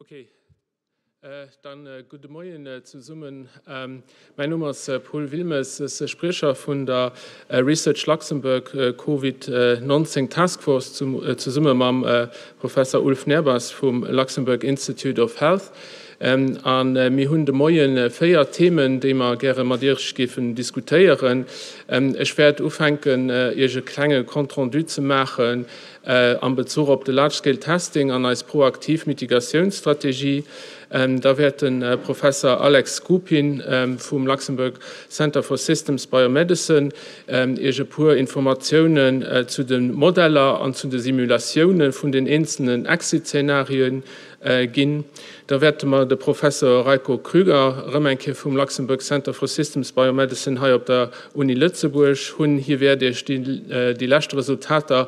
Okay, dann guten Morgen zusammen. Mein Name ist Paul Wilmes, ich Sprecher von der Research Luxemburg Covid-19 Taskforce zusammen mit Professor Ulf Nerbas vom Luxemburg Institute of Health. Wir haben morgen 4 Themen, die wir gerne mit dir diskutieren. Ich werde anfangen, eine kleine Kontrolle zu machen in Bezug auf die Large-Scale Testing und als proaktive Mitigationsstrategie. Da wird Professor Alex Skupin vom Luxemburg Center for Systems Biomedicine ein paar Informationen zu den Modellen und zu den Simulationen von den einzelnen Exit-Szenarien gehen. Da wird wir der Professor Reiko Krüger vom Luxemburg Center for Systems Biomedicine hier auf der Uni Lützeburg. Hier werde ich die letzten Resultate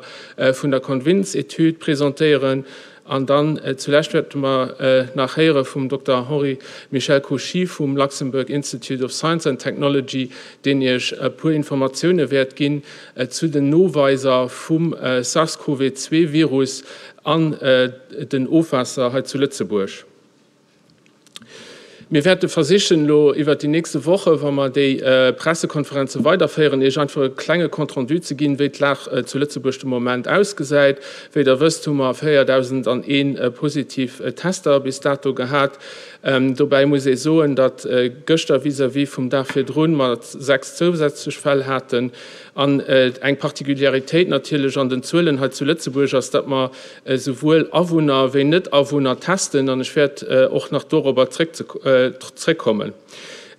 von der Convince-Etude präsentieren. Und dann zuletzt werden wir nachher vom Dr. Henri Michel Cauchy vom Luxemburg Institute of Science and Technology, den ich ein paar Informationen werde geben zu den Nachweisen vom SARS-CoV-2-Virus an den Aufwasser halt zu Lützeburg. Wir werden versichern, über die nächste Woche, wenn wir die Pressekonferenzen weiterführen, ist einfach eine kleine Kontrolle zu gehen, wie die zu Lützeburg im Moment ausgesehen. Wie ihr wisst, haben wir 4.001 positive Tester bis dato gehabt. Dabei muss ich sagen, dass gestern vis-à-vis vom dafür drin wir 6 zusätzliche Fälle hatten. An eine Partikularität natürlich an den Zahlen halt zu Lützeburg ist, dass wir sowohl Anwohner wie Nicht-Anwohner testen, und ich werde auch noch darüber zurückkommen.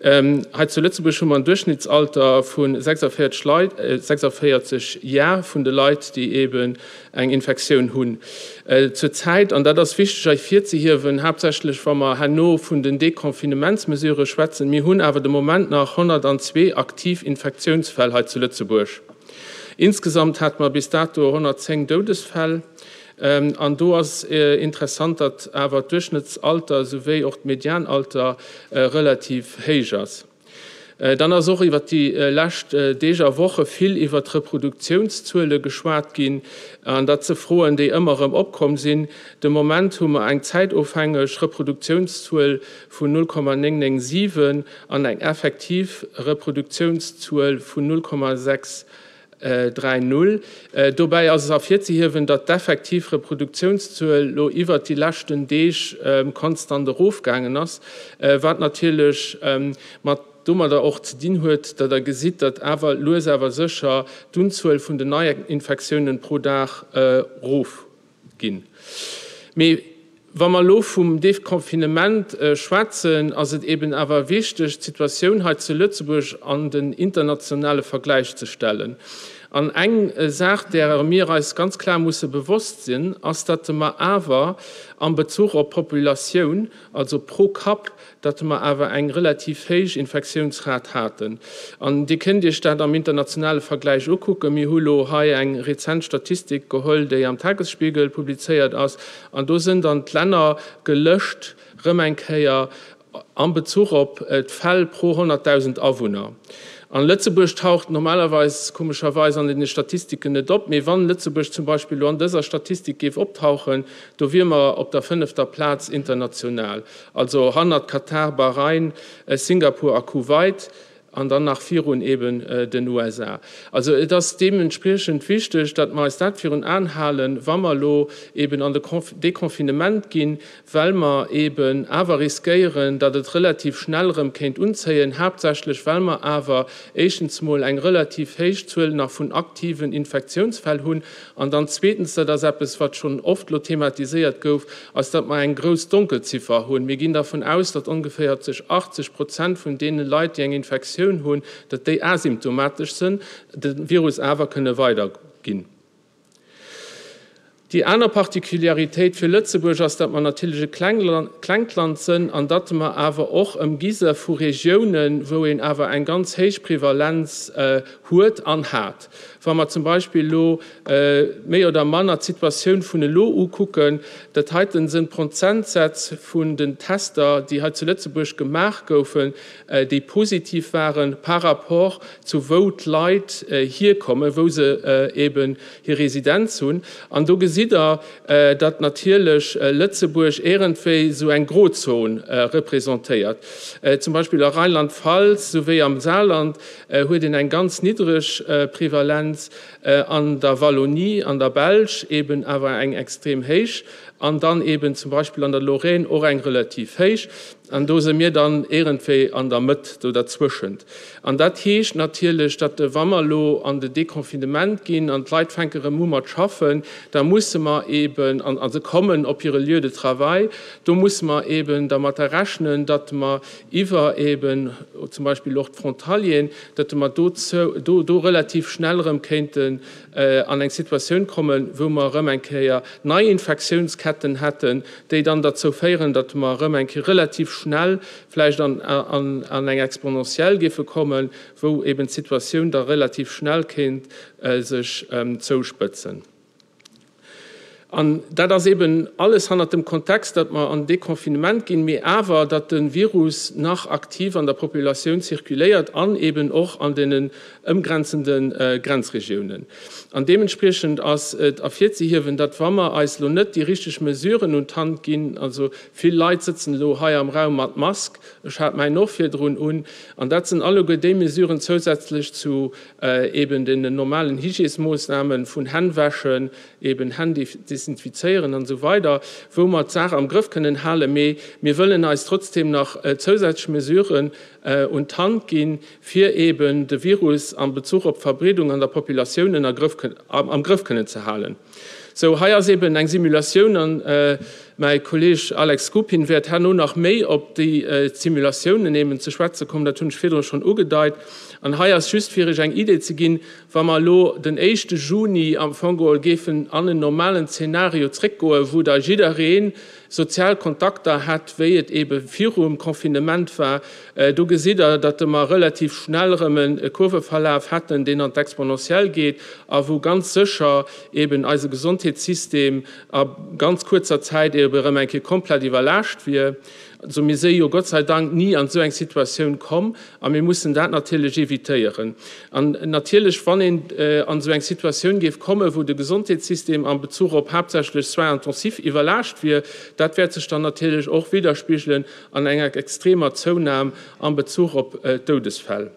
Halt zu Lützeburg schon mal ein Durchschnittsalter von 46 Jahren von den Leuten, die eben eine Infektion haben. Zurzeit, und das ist wichtig, ich 40 hier, wenn hauptsächlich, wenn wir nur von den Dekonfinementsmesuren schwätzen, wir haben aber im Moment noch 102 aktiv Infektionsfälle halt zu Lützeburg. Insgesamt hat man bis dato 110 Todesfälle. Und da ist interessant, dass aber das Durchschnittsalter sowie auch das Medianalter relativ hoch ist. Dann ist auch über die letzte Woche viel über die Reproduktionszahlen geschwärzt gehen, und das sind Frauen, die immer im Abkommen sind. Im Moment haben wir eine zeitaufhängige Reproduktionszahl von 0,997 und eine effektive Reproduktionszahl von 0,630. Dabei ist es auf 40 hier, wenn das effektive Reproduktionszahl über die letzten Tage konstant hochgegangen ist, was natürlich man da auch zu dienen hat, dass sieht, dass aber sicher die Anzahl von den neuen Infektionen pro Tag hochgehen. Wenn wir vom Dekonfinement schwätzen, ist es eben aber wichtig, die Situation halt zu Lützeburg an den internationalen Vergleich zu stellen. An eine Sache, der mir als ganz klar muss bewusst sein, ist, dass wir aber an Bezug auf Population, also pro Kap, dass wir aber einen relativ hohen Infektionsrate hatten. Und die könnt ihr dann am internationalen Vergleich auch gucken. Wir haben hier eine rezente Statistik geholt, die am Tagesspiegel publiziert ist. Und da sind dann die Länder gelöscht, Remeinkeier, an Bezug auf die Fälle pro 100.000 Einwohner. An Lützeburg taucht normalerweise komischerweise an den Statistiken nicht auf. Aber wenn Lützeburg zum Beispiel an dieser Statistik auftauchen, da wären wir auf der 5. Platz international. Also 100 Katar, Bahrain, Singapur, Kuwait. Und dann nach 4 eben den USA. Also das ist dementsprechend wichtig, dass wir das für uns anhalten, wenn wir eben an das Dekonfinement gehen, weil wir eben aber riskieren, dass es relativ schnell umziehen, hauptsächlich weil wir aber erstens mal ein relativ hohes Zahl nach von aktiven Infektionsfällen haben, und dann zweitens, das ist etwas, was schon oft thematisiert wird, als dass wir eine große Dunkelziffer haben. Wir gehen davon aus, dass ungefähr 80% von denen Leuten, die eine Infektion haben, dass die asymptomatisch sind, das Virus aber können weitergehen. Die andere Partikularität für Lützeburg ist, dass wir natürlich ein Kleinland sind, und dass wir aber auch im Gieße von Regionen, wo wir aber eine ganz hohe Prävalenz hat. Wenn wir zum Beispiel mehr oder weniger die Situation von den LO gucken, das sind Prozentsätze von den Testern, die halt zu Lützeburg gemacht wurden, die positiv waren, par rapport zu wo die Leute hier kommen, wo sie eben hier Residenz haben. Und da sieht dat natürlich Lützeburg irgendwie so ein Grozon repräsentiert. Zum Beispiel am Rheinland-Pfalz sowie am Saarland hat ein ganz niedrig Prävalenz, an der Wallonie, an der Belge eben aber eng extrem hoch, und dann eben zum Beispiel an der Lorraine auch eng relativ hoch. Und da sind wir dann irgendwie an der Mitte dazwischen. Und das heißt natürlich, dass wenn wir an das Dekonfinement gehen und die Leute fangen Moment schaffen, da muss man eben, also kommen auf ihre Lieu de Travail, da muss man eben damit rechnen, dass man über eben zum Beispiel auch Frontalien, dass man dort relativ schnell könnten an eine Situation kommen, wo man neue Infektionsketten hätten, die dann dazu führen, dass man relativ schnell vielleicht an ein exponentiell kommen, wo eben Situationen da relativ schnell kind sich zuspitzen. Und das eben alles hat dem Kontext, dass man an Dekonfinement gehen, mir aber, dass der Virus nach aktiv an der Population zirkuliert, an eben auch an den umgrenzenden Grenzregionen. Und dementsprechend als erfährt sich hier, wenn das wenn wir als lo nicht die richtigen Mesuren und Hand gehen, also viele Leute sitzen lo hier im Raum mit Maske, ich habe mein noch viel drin und das sind alle die Mesuren zusätzlich zu eben den normalen Hygienismaßnahmen von Handwaschen, eben Hände desinfizieren und so weiter, wo wir die Sache am Griff können halten. Wir wollen als trotzdem noch zusätzliche Mesuren und Hand gehen, für eben den Virus am Bezug auf Verbreitung an der Population am Griff können zu halten. So, hier ist eben eine Simulation und mein Kollege Alex Skupin wird nur noch mehr auf die Simulationen nehmen zu schwätzen kommen, das habe ich später schon angedeutet. Und hier ist just für eine Idee zu gehen, wenn wir den 1. Juni am Fangol geben an einem normalen Szenario zurückgehen, wo da jeder Sozialkontakte hat, wie es eben vor dem Konfinement war. Du siehst, dass wir relativ schnell einen Kurvenverlauf hatten, den exponentiell geht, aber wo ganz sicher eben unser Gesundheitssystem ab ganz kurzer Zeit eben komplett überlastet wird. Also wir sehen ja Gott sei Dank nie an so eine Situation kommen, aber wir müssen das natürlich evitieren. Und natürlich, wenn an so eine Situation kommen, wo das Gesundheitssystem an Bezug auf hauptsächlich sehr intensiv überlastet wird, das wird sich dann natürlich auch widerspiegeln an einer extremer Zunahme an Bezug auf Todesfälle.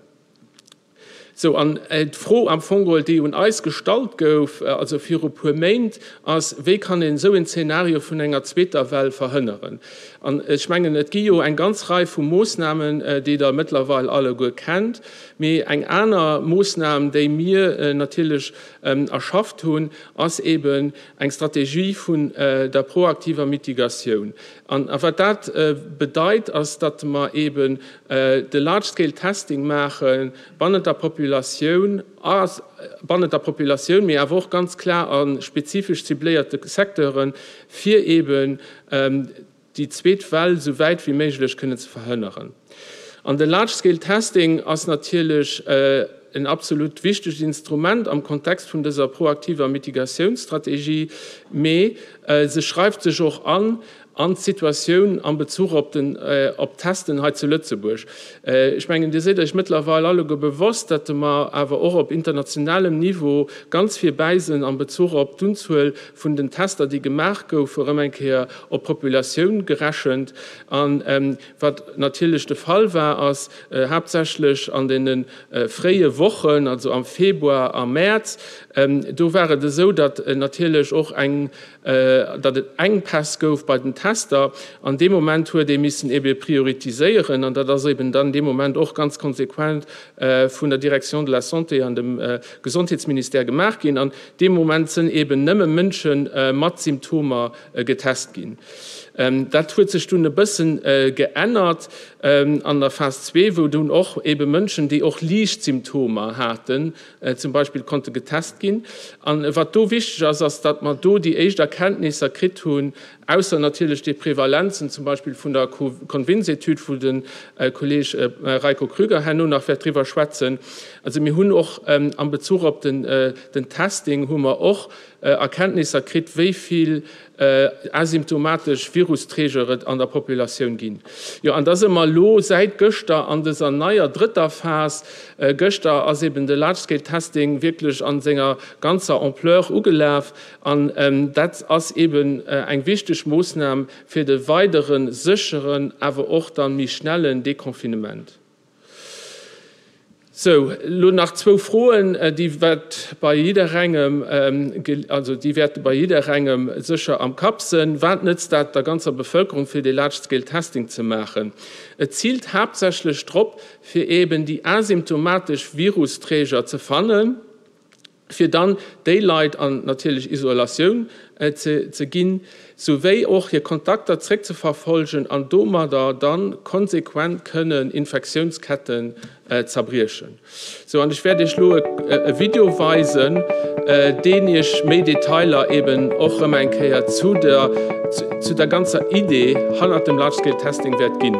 So, an froh am Fongol, die und Eis gestaltet gouf, also für Moment, als wie kann in so ein Szenario von einer zweiten Welle verhindern. Und ich meine, es gibt eine ganze Reihe von Maßnahmen, die da mittlerweile alle gut kennt. Mit eine andere Maßnahme, die wir natürlich erschafft haben, als eben eine Strategie von der proaktiven Mitigation. Und was das bedeutet, ist, dass wir eben das Large-Scale-Testing machen, bei der Population, mir aber auch ganz klar an spezifisch ziblierte Sektoren, für eben die zweite Welle so weit wie möglich können zu verhindern. Und das Large-Scale-Testing ist natürlich ein absolut wichtiges Instrument am Kontext von dieser proaktiven Mitigationsstrategie, aber sie schreibt sich auch an Situationen an Bezug auf Testen heute zu Lützeburg. Ich meine, ihr seht euch mittlerweile alle bewusst, dass wir aber auch auf internationalem Niveau ganz viel beisen an Bezug auf die Unzahl von den Testern, die gemacht wurden, auf Population gerechnet. Und was natürlich der Fall war, ist hauptsächlich an den freien Wochen, also am Februar, am März, da war es so, dass natürlich auch dass es Engpass gab bei den Tester. An dem Moment, wo die müssen eben priorisieren, und das ist eben dann in dem Moment auch ganz konsequent von der Direction de la Santé an dem Gesundheitsministerium gemacht gehen. An dem Moment sind eben nicht mehr Menschen mit Symptomen getestet gehen. Das hat sich dann ein bisschen geändert an der Phase 2, wo dann auch eben Menschen, die auch Lichtsymptome hatten, zum Beispiel konnten getestet gehen. Und was da wichtig ist, ist, dass man da die ersten Erkenntnisse gekriegt haben, außer natürlich die Prävalenzen, zum Beispiel von der Convince-Etude von den Kollegen Reiko Krüger, Herr nur noch darüber schwätzen. Also wir haben auch an Bezug auf den Testing haben wir auch Erkenntnisse gekriegt, wie viel asymptomatisch Virusträger an der Population gehen. Ja, und das immer lo seit Göster an dieser neuer dritter Phase, Göster als eben der Large-Scale-Testing wirklich an seiner ganzer Ampleur ugelaufen, an das als eben ein wichtige Maßnahme für den weiteren sicheren, aber auch dann mit schnellen Dekonfinement. So, nur nach 2 Fragen, die wird bei jeder Rangem, die werden bei jeder Rangem sicher am Kopf sind. Was nützt das der ganzen Bevölkerung für die Large-Scale-Testing zu machen? Es zielt hauptsächlich darauf, für eben die asymptomatisch Virusträger zu fangen, für dann Daylight an natürlich Isolation zu gehen, sowie auch hier Kontakte zurückzuverfolgen an Domada dann konsequent können Infektionsketten zerbrischen. So, und ich werde euch nur ein Video weisen, den ich mehr Detailer eben auch einmal zu der ganzen Idee hinter dem Large-Scale-Testing wird gehen.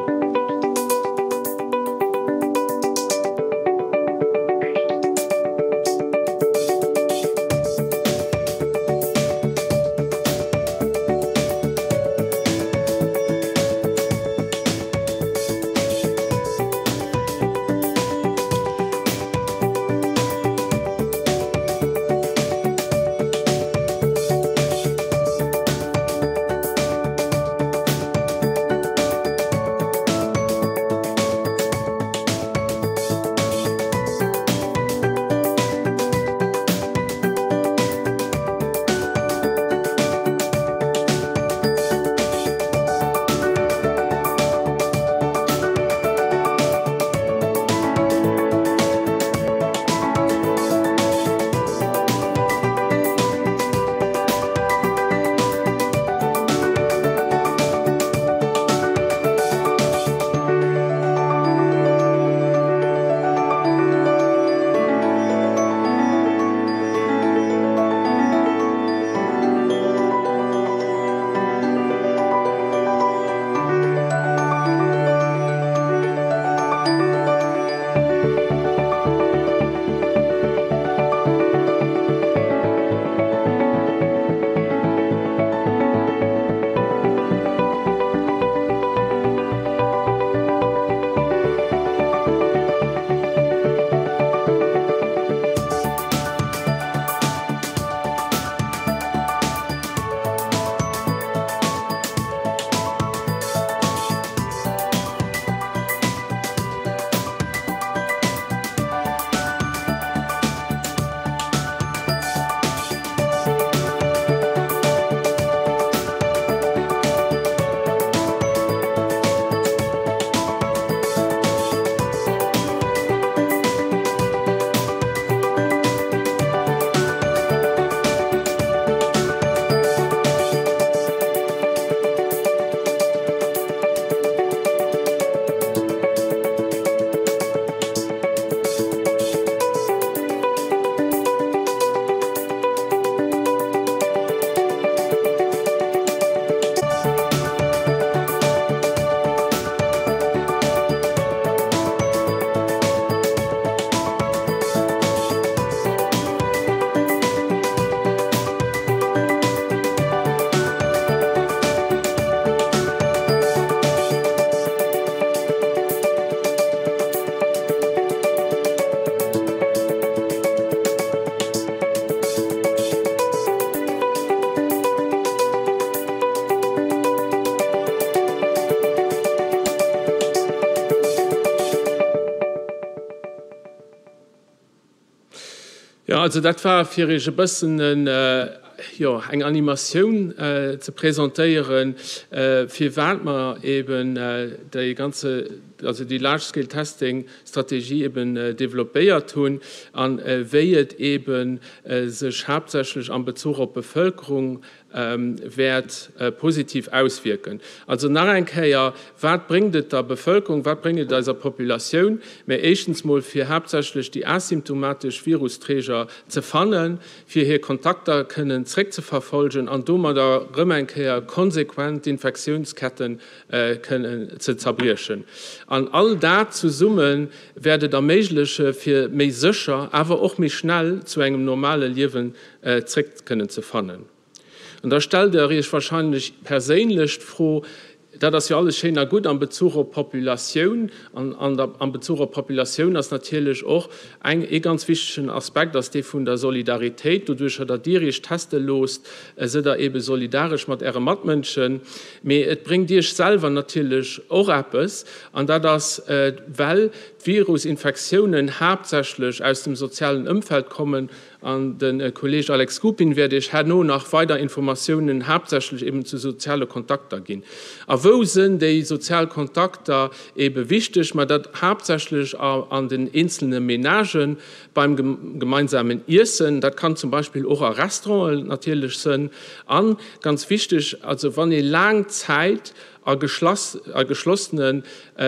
Ja, also das war für ein bisschen eine Animation zu präsentieren, für was man eben die ganze, also die Large-Scale-Testing-Strategie eben developiert tun, an wie es eben sich hauptsächlich an Bezug auf Bevölkerung wird positiv auswirken. Also nach einmal, was bringt es der Bevölkerung, was bringt es dieser Population? Wir erstens mal für hauptsächlich die asymptomatischen Virusträger zu fangen, für hier Kontakte können zurückzuverfolgen und da der Rückkehr konsequent Infektionsketten können zu zerbrischen. An all das zusammen werden ermöglichen, für mehr sicher, aber auch mehr schnell zu einem normalen Leben zurück können zu fangen. Und da stellt ich wahrscheinlich persönlich froh, da das ja alles schön gut an Bezug auf Population, an Bezug auf Population, das natürlich auch ein ganz wichtigen Aspekt, dass die von der Solidarität, dadurch dass die Teste los, sind da eben solidarisch mit ihren Mitmenschen, aber es bringt dich selber natürlich auch etwas, an da das, weil Virusinfektionen hauptsächlich aus dem sozialen Umfeld kommen. An den Kollege Alex Kupin werde ich noch nach weiter Informationen hauptsächlich eben zu sozialen Kontakten gehen. Aber wo sind die sozialen Kontakte eben wichtig? Man das hauptsächlich an den einzelnen Menagen beim gemeinsamen Essen. Das kann zum Beispiel auch ein Restaurant natürlich sein. An ganz wichtig, also wenn ihr lange Zeit geschlossenen,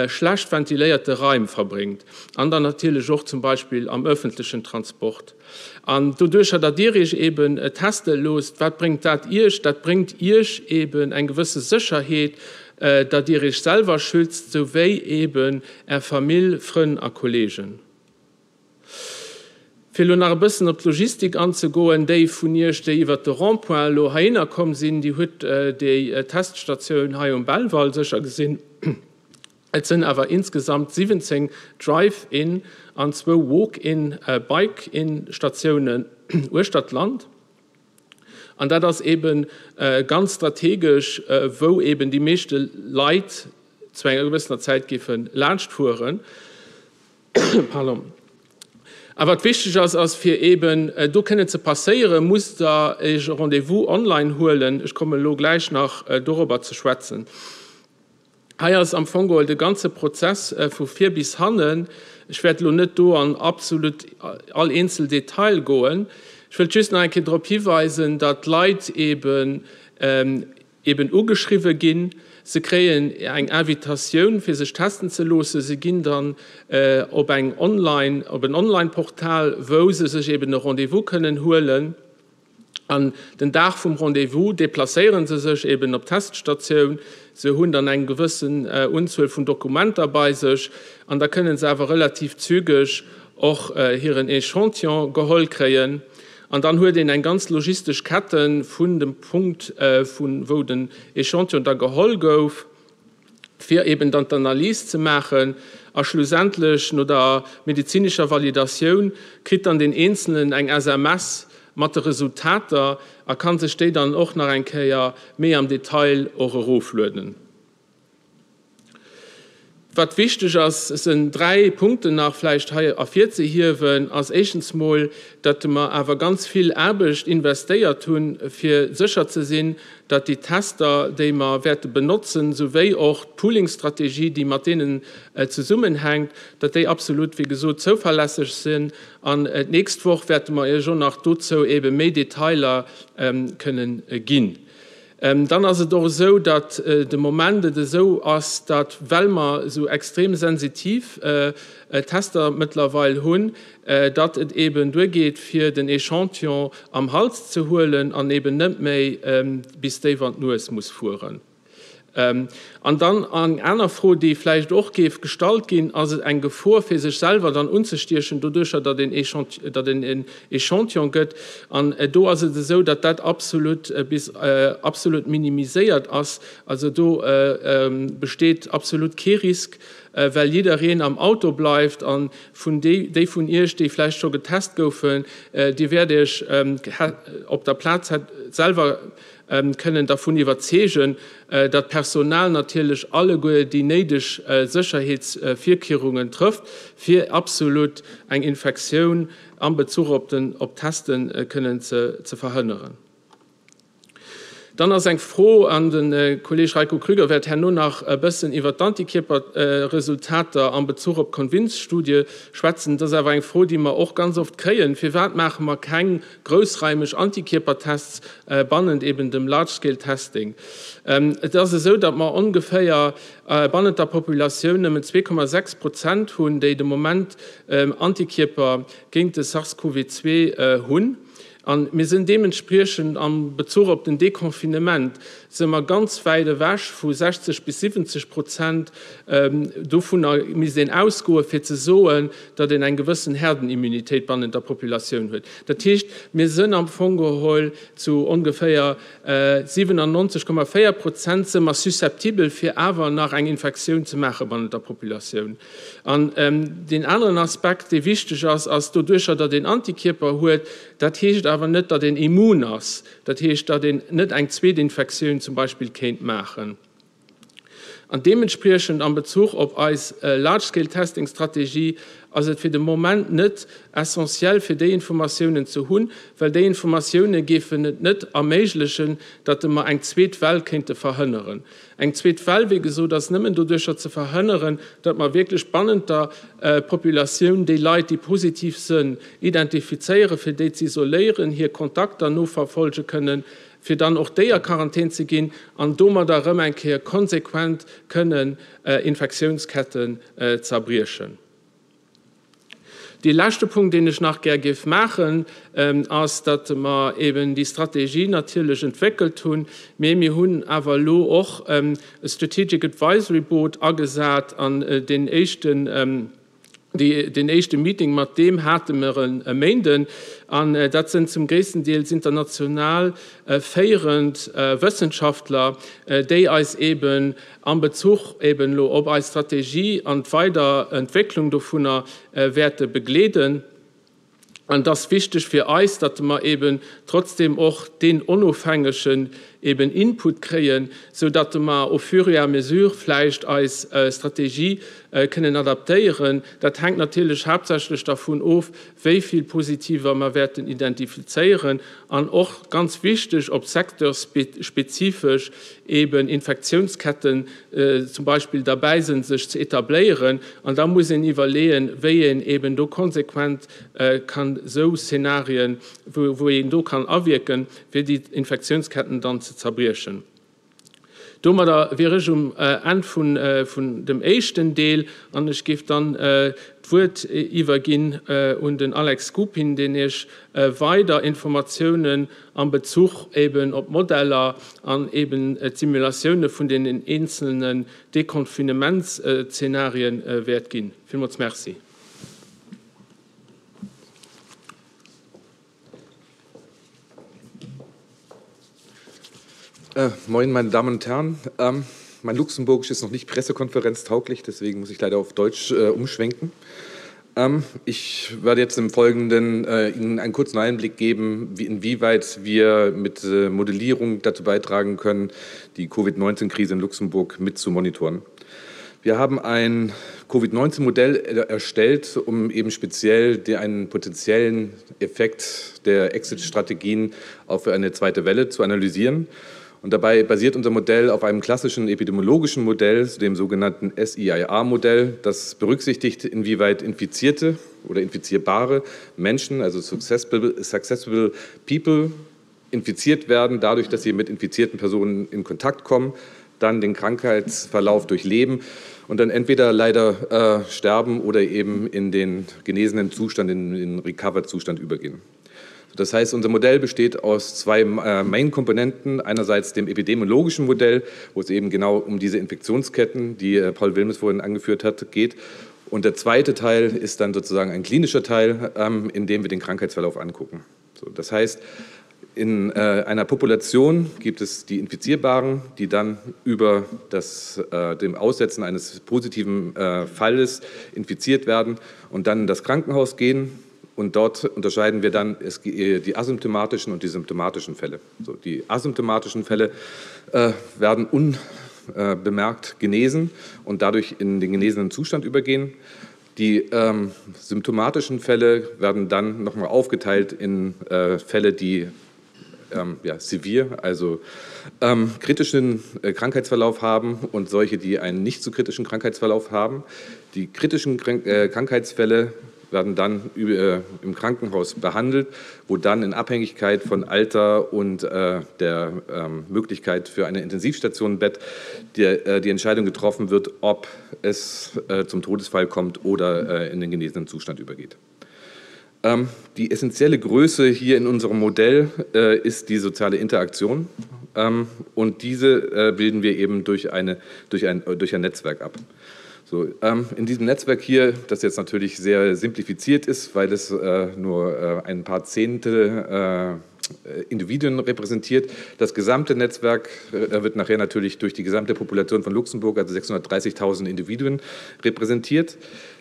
schlecht ventilierten Räumen verbringt. Und dann natürlich auch zum Beispiel am öffentlichen Transport. Und dadurch, dass ihr eben Testen los, was bringt das ihr? Das bringt ihr eben eine gewisse Sicherheit, dass ihr euch selber schützt, sowie eben Familie, Freunde und Kollegen. Für noch ein bisschen auf die Logistik anzugehen, die von ihr, die über den Rond-Point hergekommen sind, die hat die Teststation hier in Belleville sicher gesehen. Es sind aber insgesamt 17 Drive-In und 2 Walk-In, Bike-In-Stationen Urstadtland. Und das ist eben ganz strategisch, wo eben die meisten Leute zu einer gewissen Zeit geben, Lunch fuhren. Pardon. Aber was wichtig ist, als für eben, du können zu passieren, muss da ich Rendezvous online holen. Ich komme gleich nach darüber zu schwätzen. Hier ist am Anfang der ganze Prozess von 4 bis handeln. Ich werde nicht an absolut all Einzeldetail gehen. Ich will just noch ein bisschen darauf hinweisen, dass Leute eben angeschrieben gehen. Sie kriegen eine Invitation, für sich testen zu lassen. Sie gehen dann auf ein Online-Portal, wo sie sich eben ein Rendezvous können holen. An den Tag vom Rendezvous deplacieren sie sich eben auf Teststation. Sie haben dann einen gewissen Unzahl von Dokumenten bei sich. Und da können sie aber relativ zügig auch hier ein Echantillon geholt kriegen. Und dann hat ihn eine ganz logistische Kette von dem Punkt, wo den Echantillon da geholt wird, für eben dann die Analyse zu machen. Und schlussendlich nach der medizinischen Validation kriegt dann den Einzelnen ein SMS mit den Resultaten. Er kann sich die dann auch noch ein bisschen mehr im Detail auch aufladen. Was wichtig ist, sind 3 Punkte nach vielleicht auf 40 hier, wenn als erstens mal, dass wir aber ganz viel Arbeit investiert tun, für sicher zu sein, dass die Tester, die wir werden benutzen, sowie auch die Pooling-Strategie, die mit denen zusammenhängt, dass die absolut, wie gesagt, zuverlässig sind. Und nächste Woche werden wir ja schon nach dazu eben mehr Details können gehen. Dann ist es doch so, dass der Moment so ist, dass, weil wir so extrem sensitiv Tester mittlerweile haben, dass es eben durchgeht, für den Echantillon am Hals zu holen und eben nicht mehr bis die Wand nur muss fuhren. Und dann an einer Frage, die vielleicht auch gestaltet gehen, also ein Gefahr für sich selber dann unzustierchen, dadurch, dass den Echantillon geht. Und da ist es so, dass das absolut minimisiert ist. Also da besteht absolut kein Risiko, weil jeder am Auto bleibt und von die von ihr, die vielleicht schon getestet wurden, die werde ich auf der Platz hat selber können davon überzeugen, dass Personal natürlich alle die nötigen Sicherheitsvorkehrungen trifft, für absolut eine Infektion am Bezug auf Testen können zu verhindern. Dann ist ich froh an den Kollegen Reiko Krüger, wird Herr nur noch ein bisschen über die Antikörperresultate an Bezug auf Convince-Studie schwätzen. Das ist aber ein froh, die wir auch ganz oft kriegen. Für was machen wir keine großräumig Antikörpertests, bannend eben dem Large-Scale-Testing. Das ist so, dass wir ungefähr bannend der Population mit 2,6% haben, die im Moment Antikörper gegen das SARS-CoV-2 haben. Und wir sind dementsprechend am Bezug auf den Dekonfinement sind wir ganz weit weg von 60 bis 70% davon müssen ausgehen, für zu sagen, dass in einer gewissen Herdenimmunität bei der Population hat. Das heißt, wir sind am Fungehol zu ungefähr 97,4% sind wir susceptibel für aber nach einer Infektion zu machen bei der Population. Und den anderen Aspekt, der wichtig ist, als du durch den Antikörper hat, das heißt aber nicht, dass den immun ist. Das heißt, dass den nicht eine zweite Infektion zum Beispiel kennt machen. Und dementsprechend an Bezug auf als Large-Scale-Testing-Strategie, also für den Moment nicht essentiell für die Informationen zu haben, weil die Informationen geben nicht ermöglichen, dass man eine zweite Welle könnte verhindern. Eine zweite Welle wäre so, dass nicht mehr dadurch zu verhindern, dass man wirklich spannender Population, die Leute, die positiv sind, identifizieren, für die zu isolieren, hier Kontakte nur verfolgen können, für dann auch der Quarantäne zu gehen, und da darum ein konsequent können Infektionsketten zerbrechen. Der letzte Punkt, den ich noch gerne machen ist, dass wir eben die Strategie natürlich entwickelt haben. Wir haben aber auch ein Strategic Advisory Board angesagt an den ersten Meeting, mit dem hatten wir Mänden. Und das sind zum größten Teil international feierend Wissenschaftler, die uns eben an Bezug eben auf eine Strategie und Weiterentwicklung davon werden begleiten. Und das ist wichtig für uns, dass wir eben trotzdem auch den unabhängigen eben Input kriegen, sodass wir auf höhere Mesure vielleicht als Strategie können adaptieren. Das hängt natürlich hauptsächlich davon ab, wie viel positiver wir werden identifizieren und auch ganz wichtig, ob sektorspezifisch eben Infektionsketten zum Beispiel dabei sind, sich zu etablieren. Und da muss man überlegen, wie man eben da konsequent kann so Szenarien, wo man da kann abwirken, für die Infektionsketten dann zu zerbrechen. Da wäre ich am Ende von dem ersten Teil, und ich gebe dann das Wort übergehen und den Alex Kupin, den ich weiter Informationen an Bezug eben auf Modelle, an eben Simulationen von den einzelnen Dekonfinementsszenarien wird gehen. Vielmals merci. Moin, meine Damen und Herren. Mein Luxemburgisch ist noch nicht pressekonferenztauglich, deswegen muss ich leider auf Deutsch umschwenken. Ich werde jetzt im Folgenden Ihnen einen kurzen Einblick geben, inwieweit wir mit Modellierung dazu beitragen können, die Covid-19-Krise in Luxemburg mit zu monitoren. Wir haben ein Covid-19-Modell erstellt, um eben speziell einen potenziellen Effekt der Exit-Strategien auf eine zweite Welle zu analysieren. Und dabei basiert unser Modell auf einem klassischen epidemiologischen Modell, dem sogenannten SIIA-Modell, das berücksichtigt, inwieweit infizierte oder infizierbare Menschen, also successful people, infiziert werden, dadurch, dass sie mit infizierten Personen in Kontakt kommen, dann den Krankheitsverlauf durchleben und dann entweder leider sterben oder eben in den genesenen Zustand, in den Recovered-Zustand übergehen. Das heißt, unser Modell besteht aus zwei Main-Komponenten. Einerseits dem epidemiologischen Modell, wo es eben genau um diese Infektionsketten, die Paul Wilmes vorhin angeführt hat, geht. Und der zweite Teil ist dann sozusagen ein klinischer Teil, in dem wir den Krankheitsverlauf angucken. So, das heißt, in einer Population gibt es die Infizierbaren, die dann über dem Aussetzen eines positiven Falles infiziert werden und dann in das Krankenhaus gehen. Und dort unterscheiden wir dann die asymptomatischen und die symptomatischen Fälle. So, die asymptomatischen Fälle werden unbemerkt genesen und dadurch in den genesenen Zustand übergehen. Die symptomatischen Fälle werden dann nochmal aufgeteilt in Fälle, die severe, also kritischen Krankheitsverlauf haben und solche, die einen nicht so kritischen Krankheitsverlauf haben. Die kritischen Krankheitsfälle werden dann im Krankenhaus behandelt, wo dann in Abhängigkeit von Alter und der Möglichkeit für eine Intensivstationenbett die Entscheidung getroffen wird, ob es zum Todesfall kommt oder in den genesenen Zustand übergeht. Die essentielle Größe hier in unserem Modell ist die soziale Interaktion. und diese bilden wir eben durch ein Netzwerk ab. So, in diesem Netzwerk hier, das jetzt natürlich sehr simplifiziert ist, weil es nur ein paar Zehntel Individuen repräsentiert. Das gesamte Netzwerk wird nachher natürlich durch die gesamte Population von Luxemburg, also 630.000 Individuen, repräsentiert.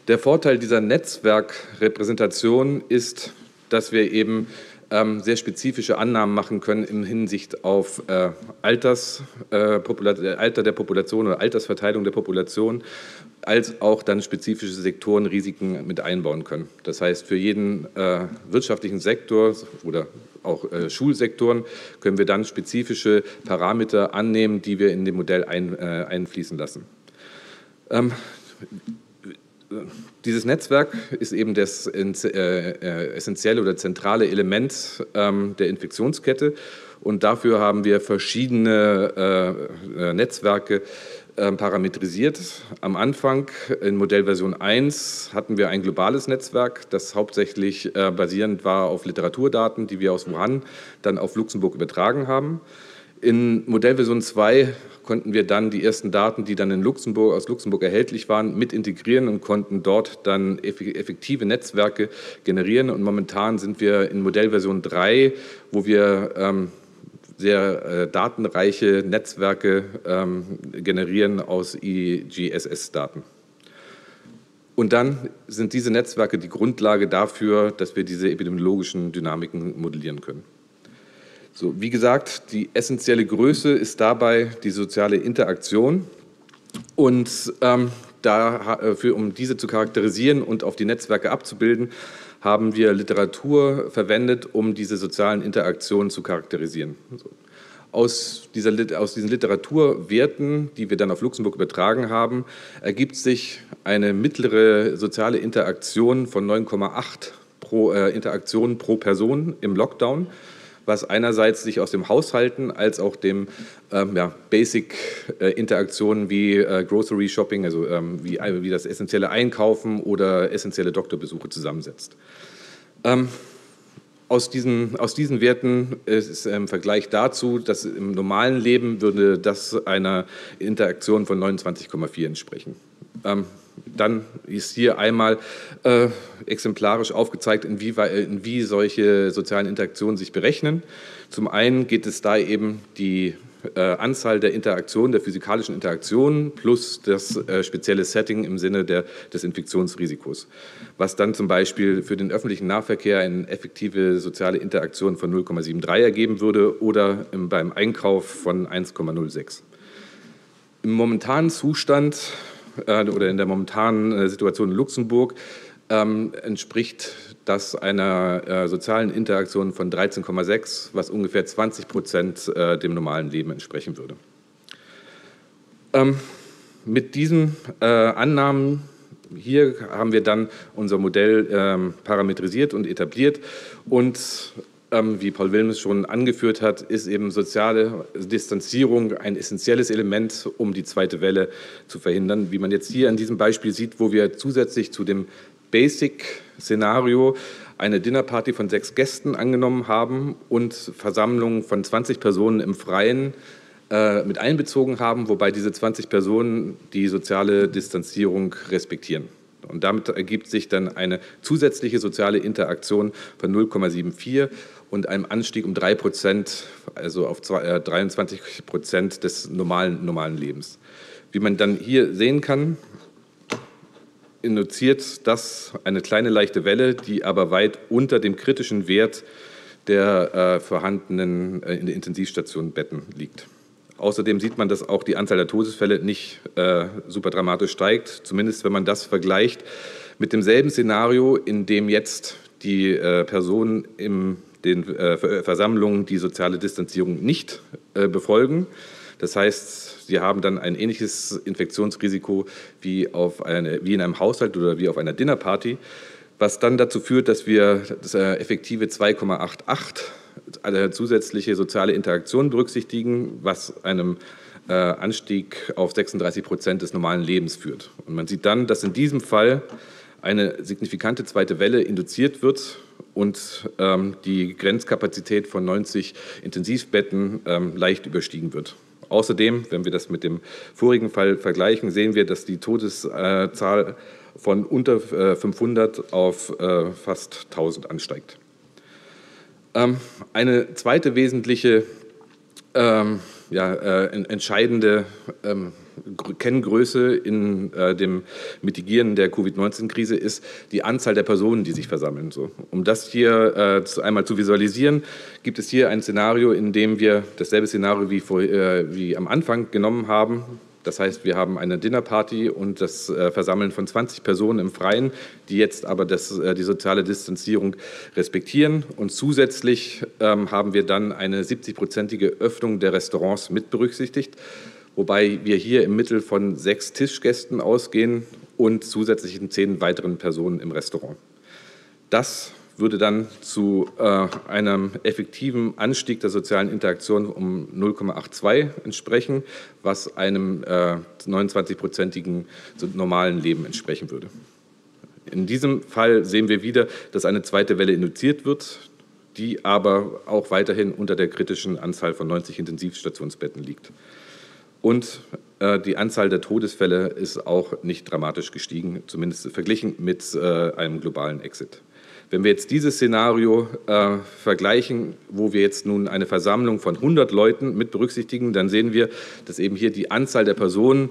Der Vorteil dieser Netzwerkrepräsentation ist, dass wir eben sehr spezifische Annahmen machen können in Hinsicht auf Alter der Population oder Altersverteilung der Population, als auch dann spezifische Sektorenrisiken mit einbauen können. Das heißt, für jeden wirtschaftlichen Sektor oder auch Schulsektoren können wir dann spezifische Parameter annehmen, die wir in dem Modell einfließen lassen. Dieses Netzwerk ist eben das essentielle oder zentrale Element der Infektionskette und dafür haben wir verschiedene Netzwerke parametrisiert. Am Anfang in Modellversion 1 hatten wir ein globales Netzwerk, das hauptsächlich basierend war auf Literaturdaten, die wir aus Wuhan dann auf Luxemburg übertragen haben. In Modellversion 2 konnten wir dann die ersten Daten, die dann aus Luxemburg erhältlich waren, mit integrieren und konnten dort dann effektive Netzwerke generieren. Und momentan sind wir in Modellversion 3, wo wir sehr datenreiche Netzwerke generieren aus IGSS-Daten. Und dann sind diese Netzwerke die Grundlage dafür, dass wir diese epidemiologischen Dynamiken modellieren können. So, wie gesagt, die essentielle ist dabei die soziale Interaktion. Und um diese zu charakterisieren und auf die Netzwerke abzubilden, haben wir Literatur verwendet, um diese sozialen Interaktionen zu charakterisieren. Aus diesen Literaturwerten, die wir dann auf Luxemburg übertragen haben, ergibt sich eine mittlere soziale Interaktion von 9,8 Interaktionen pro Person im Lockdown, was einerseits sich aus dem Haushalten als auch dem Basic-Interaktionen wie Grocery Shopping, also wie das essentielle Einkaufen oder essentielle Doktorbesuche zusammensetzt. Aus diesen Werten ist im Vergleich dazu, dass im normalen Leben würde das einer Interaktion von 29,4 entsprechen. Dann ist hier einmal exemplarisch aufgezeigt, wie solche sozialen Interaktionen sich berechnen. Zum einen geht es da eben die Anzahl der Interaktionen, der physikalischen Interaktionen plus das spezielle Setting im Sinne des Infektionsrisikos, was dann zum Beispiel für den öffentlichen Nahverkehr eine effektive soziale Interaktion von 0,73 ergeben würde oder beim Einkauf von 1,06. Im momentanen Zustand oder in der momentanen Situation in Luxemburg entspricht das einer sozialen Interaktion von 13,6, was ungefähr 20% dem normalen Leben entsprechen würde. Mit diesen Annahmen hier haben wir dann unser Modell parametrisiert und etabliert und wie Paul Wilmes schon angeführt hat, ist eben soziale Distanzierung ein essentielles Element, um die zweite Welle zu verhindern. Wie man jetzt hier an diesem Beispiel sieht, wo wir zusätzlich zu dem Basic-Szenario eine Dinnerparty von 6 Gästen angenommen haben und Versammlungen von 20 Personen im Freien mit einbezogen haben, wobei diese 20 Personen die soziale Distanzierung respektieren. Und damit ergibt sich dann eine zusätzliche soziale Interaktion von 0,74 und einem Anstieg um 3%, also auf 23% des normalen Lebens. Wie man dann hier sehen kann, induziert das eine kleine leichte Welle, die aber weit unter dem kritischen Wert der vorhandenen in der Intensivstation Betten liegt. Außerdem sieht man, dass auch die Anzahl der Todesfälle nicht super dramatisch steigt, zumindest wenn man das vergleicht mit demselben Szenario, in dem jetzt die Personen in den Versammlungen die soziale Distanzierung nicht befolgen. Das heißt, sie haben dann ein ähnliches Infektionsrisiko wie in einem Haushalt oder wie auf einer Dinnerparty, was dann dazu führt, dass wir das effektive 2,88 eine zusätzliche soziale Interaktion berücksichtigen, was einem Anstieg auf 36% des normalen Lebens führt. Und man sieht dann, dass in diesem Fall eine signifikante zweite Welle induziert wird und die Grenzkapazität von 90 Intensivbetten leicht überstiegen wird. Außerdem, wenn wir das mit dem vorigen Fall vergleichen, sehen wir, dass die Todeszahl von unter 500 auf fast 1000 ansteigt. Eine zweite wesentliche entscheidende Kenngröße in dem Mitigieren der Covid-19-Krise ist die Anzahl der Personen, die sich versammeln. So, um das hier einmal zu visualisieren, gibt es hier ein Szenario, in dem wir dasselbe Szenario wie am Anfang genommen haben. Das heißt, wir haben eine Dinnerparty und das Versammeln von 20 Personen im Freien, die jetzt aber die soziale Distanzierung respektieren. Und zusätzlich haben wir dann eine 70-prozentige Öffnung der Restaurants mit berücksichtigt, wobei wir hier im Mittel von 6 Tischgästen ausgehen und zusätzlichen 10 weiteren Personen im Restaurant. Das würde dann zu einem effektiven Anstieg der sozialen Interaktion um 0,82 entsprechen, was einem 29-prozentigen normalen Leben entsprechen würde. In diesem Fall sehen wir wieder, dass eine zweite Welle induziert wird, die aber auch weiterhin unter der kritischen Anzahl von 90 Intensivstationsbetten liegt. Und die Anzahl der Todesfälle ist auch nicht dramatisch gestiegen, zumindest verglichen mit einem globalen Exit. Wenn wir jetzt dieses Szenario vergleichen, wo wir jetzt nun eine Versammlung von 100 Leuten mit berücksichtigen, dann sehen wir, dass eben hier die Anzahl der Personen,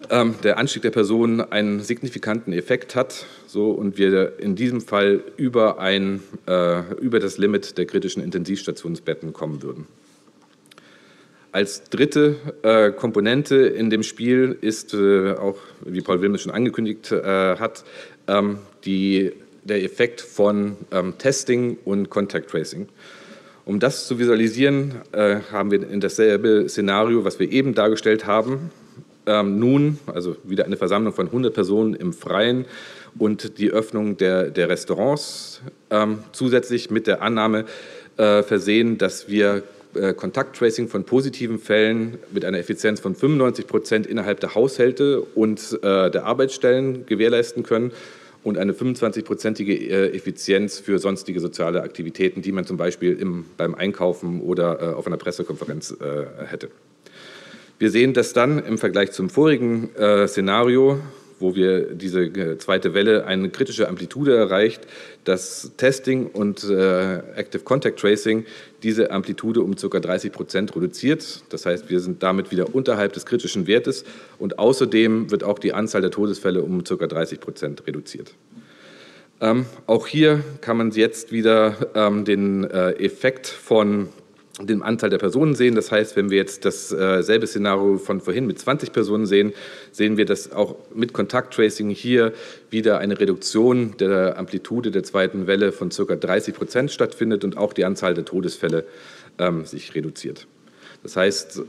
der Anstieg der Personen einen signifikanten Effekt hat, so, und wir in diesem Fall über das Limit der kritischen Intensivstationsbetten kommen würden. Als dritte Komponente in dem Spiel ist, auch wie Paul Wilmes schon angekündigt hat, der Effekt von Testing und Contact Tracing. Um das zu visualisieren, haben wir in dasselbe Szenario, was wir eben dargestellt haben, nun, also wieder eine Versammlung von 100 Personen im Freien und die Öffnung der Restaurants, zusätzlich mit der Annahme versehen, dass wir Kontakttracing von positiven Fällen mit einer Effizienz von 95% innerhalb der Haushalte und der Arbeitsstellen gewährleisten können und eine 25-prozentige Effizienz für sonstige soziale Aktivitäten, die man zum Beispiel beim Einkaufen oder auf einer Pressekonferenz hätte. Wir sehen, dass dann im Vergleich zum vorigen Szenario, wo wir diese zweite Welle eine kritische Amplitude erreicht, das Testing und Active Contact Tracing diese Amplitude um ca. 30% reduziert. Das heißt, wir sind damit wieder unterhalb des kritischen Wertes und außerdem wird auch die Anzahl der Todesfälle um ca. 30% reduziert. Auch hier kann man jetzt wieder den Effekt von dem Anteil der Personen sehen. Das heißt, wenn wir jetzt dasselbe Szenario von vorhin mit 20 Personen sehen, sehen wir, dass auch mit Kontakttracing hier wieder eine Reduktion der Amplitude der zweiten Welle von ca. 30% stattfindet und auch die Anzahl der Todesfälle sich reduziert. Das heißt,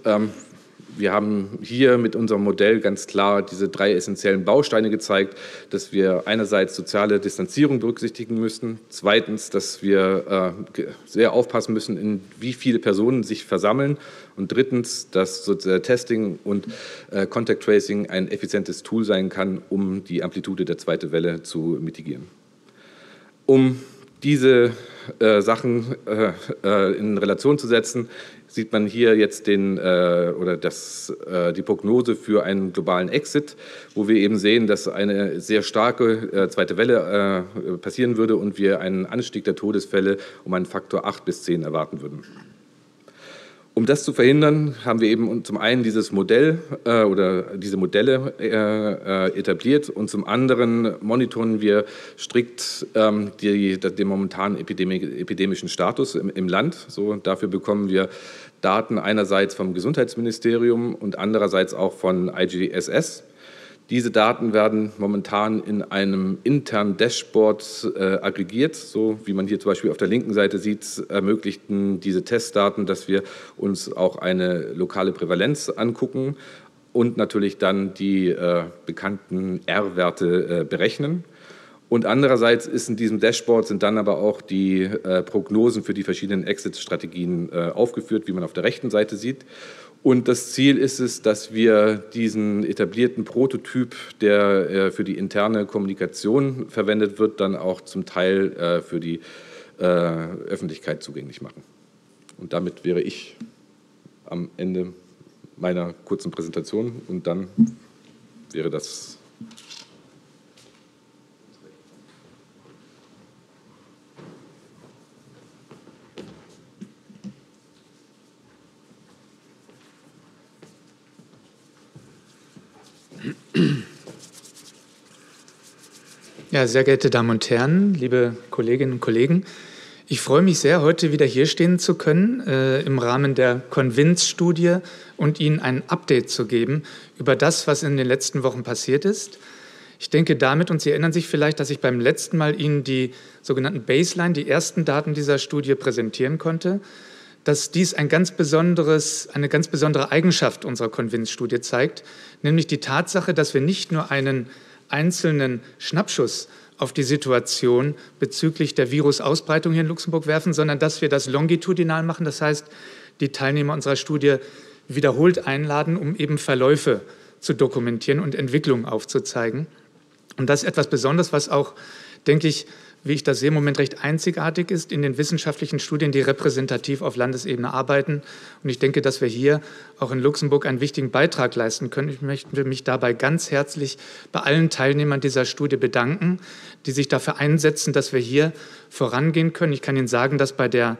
wir haben hier mit unserem Modell ganz klar diese 3 essentiellen Bausteine gezeigt, dass wir einerseits soziale Distanzierung berücksichtigen müssen, zweitens, dass wir sehr aufpassen müssen, in wie viele Personen sich versammeln und drittens, dass Testing und Contact Tracing ein effizientes Tool sein kann, um die Amplitude der zweiten Welle zu mitigieren. Um diese Sachen in Relation zu setzen, sieht man hier jetzt die Prognose für einen globalen Exit, wo wir eben sehen, dass eine sehr starke zweite Welle passieren würde und wir einen Anstieg der Todesfälle um einen Faktor 8 bis 10 erwarten würden. Um das zu verhindern, haben wir eben zum einen dieses Modell oder diese Modelle etabliert und zum anderen monitoren wir strikt den momentanen epidemischen Status im Land. So, dafür bekommen wir Daten einerseits vom Gesundheitsministerium und andererseits auch von IGSS. Diese Daten werden momentan in einem internen Dashboard aggregiert. So wie man hier zum Beispiel auf der linken Seite sieht, ermöglichten diese Testdaten, dass wir uns auch eine lokale Prävalenz angucken und natürlich dann die bekannten R-Werte berechnen. Und andererseits ist in diesem Dashboard sind dann aber auch die Prognosen für die verschiedenen Exit-Strategien aufgeführt, wie man auf der rechten Seite sieht. Und das Ziel ist es, dass wir diesen etablierten Prototyp, der für die interne Kommunikation verwendet wird, dann auch zum Teil für die Öffentlichkeit zugänglich machen. Und damit wäre ich am Ende meiner kurzen Präsentation und dann wäre das. Ja, sehr geehrte Damen und Herren, liebe Kolleginnen und Kollegen, ich freue mich sehr, heute wieder hier stehen zu können im Rahmen der Convince-Studie und Ihnen ein Update zu geben über das, was in den letzten Wochen passiert ist. Ich denke damit, und Sie erinnern sich vielleicht, dass ich beim letzten Mal Ihnen die sogenannten Baseline, die ersten Daten dieser Studie präsentieren konnte, dass dies eine ganz besondere Eigenschaft unserer Convince-Studie zeigt, nämlich die Tatsache, dass wir nicht nur einen einzelnen Schnappschuss auf die Situation bezüglich der Virusausbreitung hier in Luxemburg werfen, sondern dass wir das longitudinal machen. Das heißt, die Teilnehmer unserer Studie wiederholt einladen, um eben Verläufe zu dokumentieren und Entwicklungen aufzuzeigen. Und das ist etwas Besonderes, was auch, denke ich, wie ich das sehe, im Moment recht einzigartig ist in den wissenschaftlichen Studien, die repräsentativ auf Landesebene arbeiten. Und ich denke, dass wir hier auch in Luxemburg einen wichtigen Beitrag leisten können. Ich möchte mich dabei ganz herzlich bei allen Teilnehmern dieser Studie bedanken, die sich dafür einsetzen, dass wir hier vorangehen können. Ich kann Ihnen sagen, dass bei der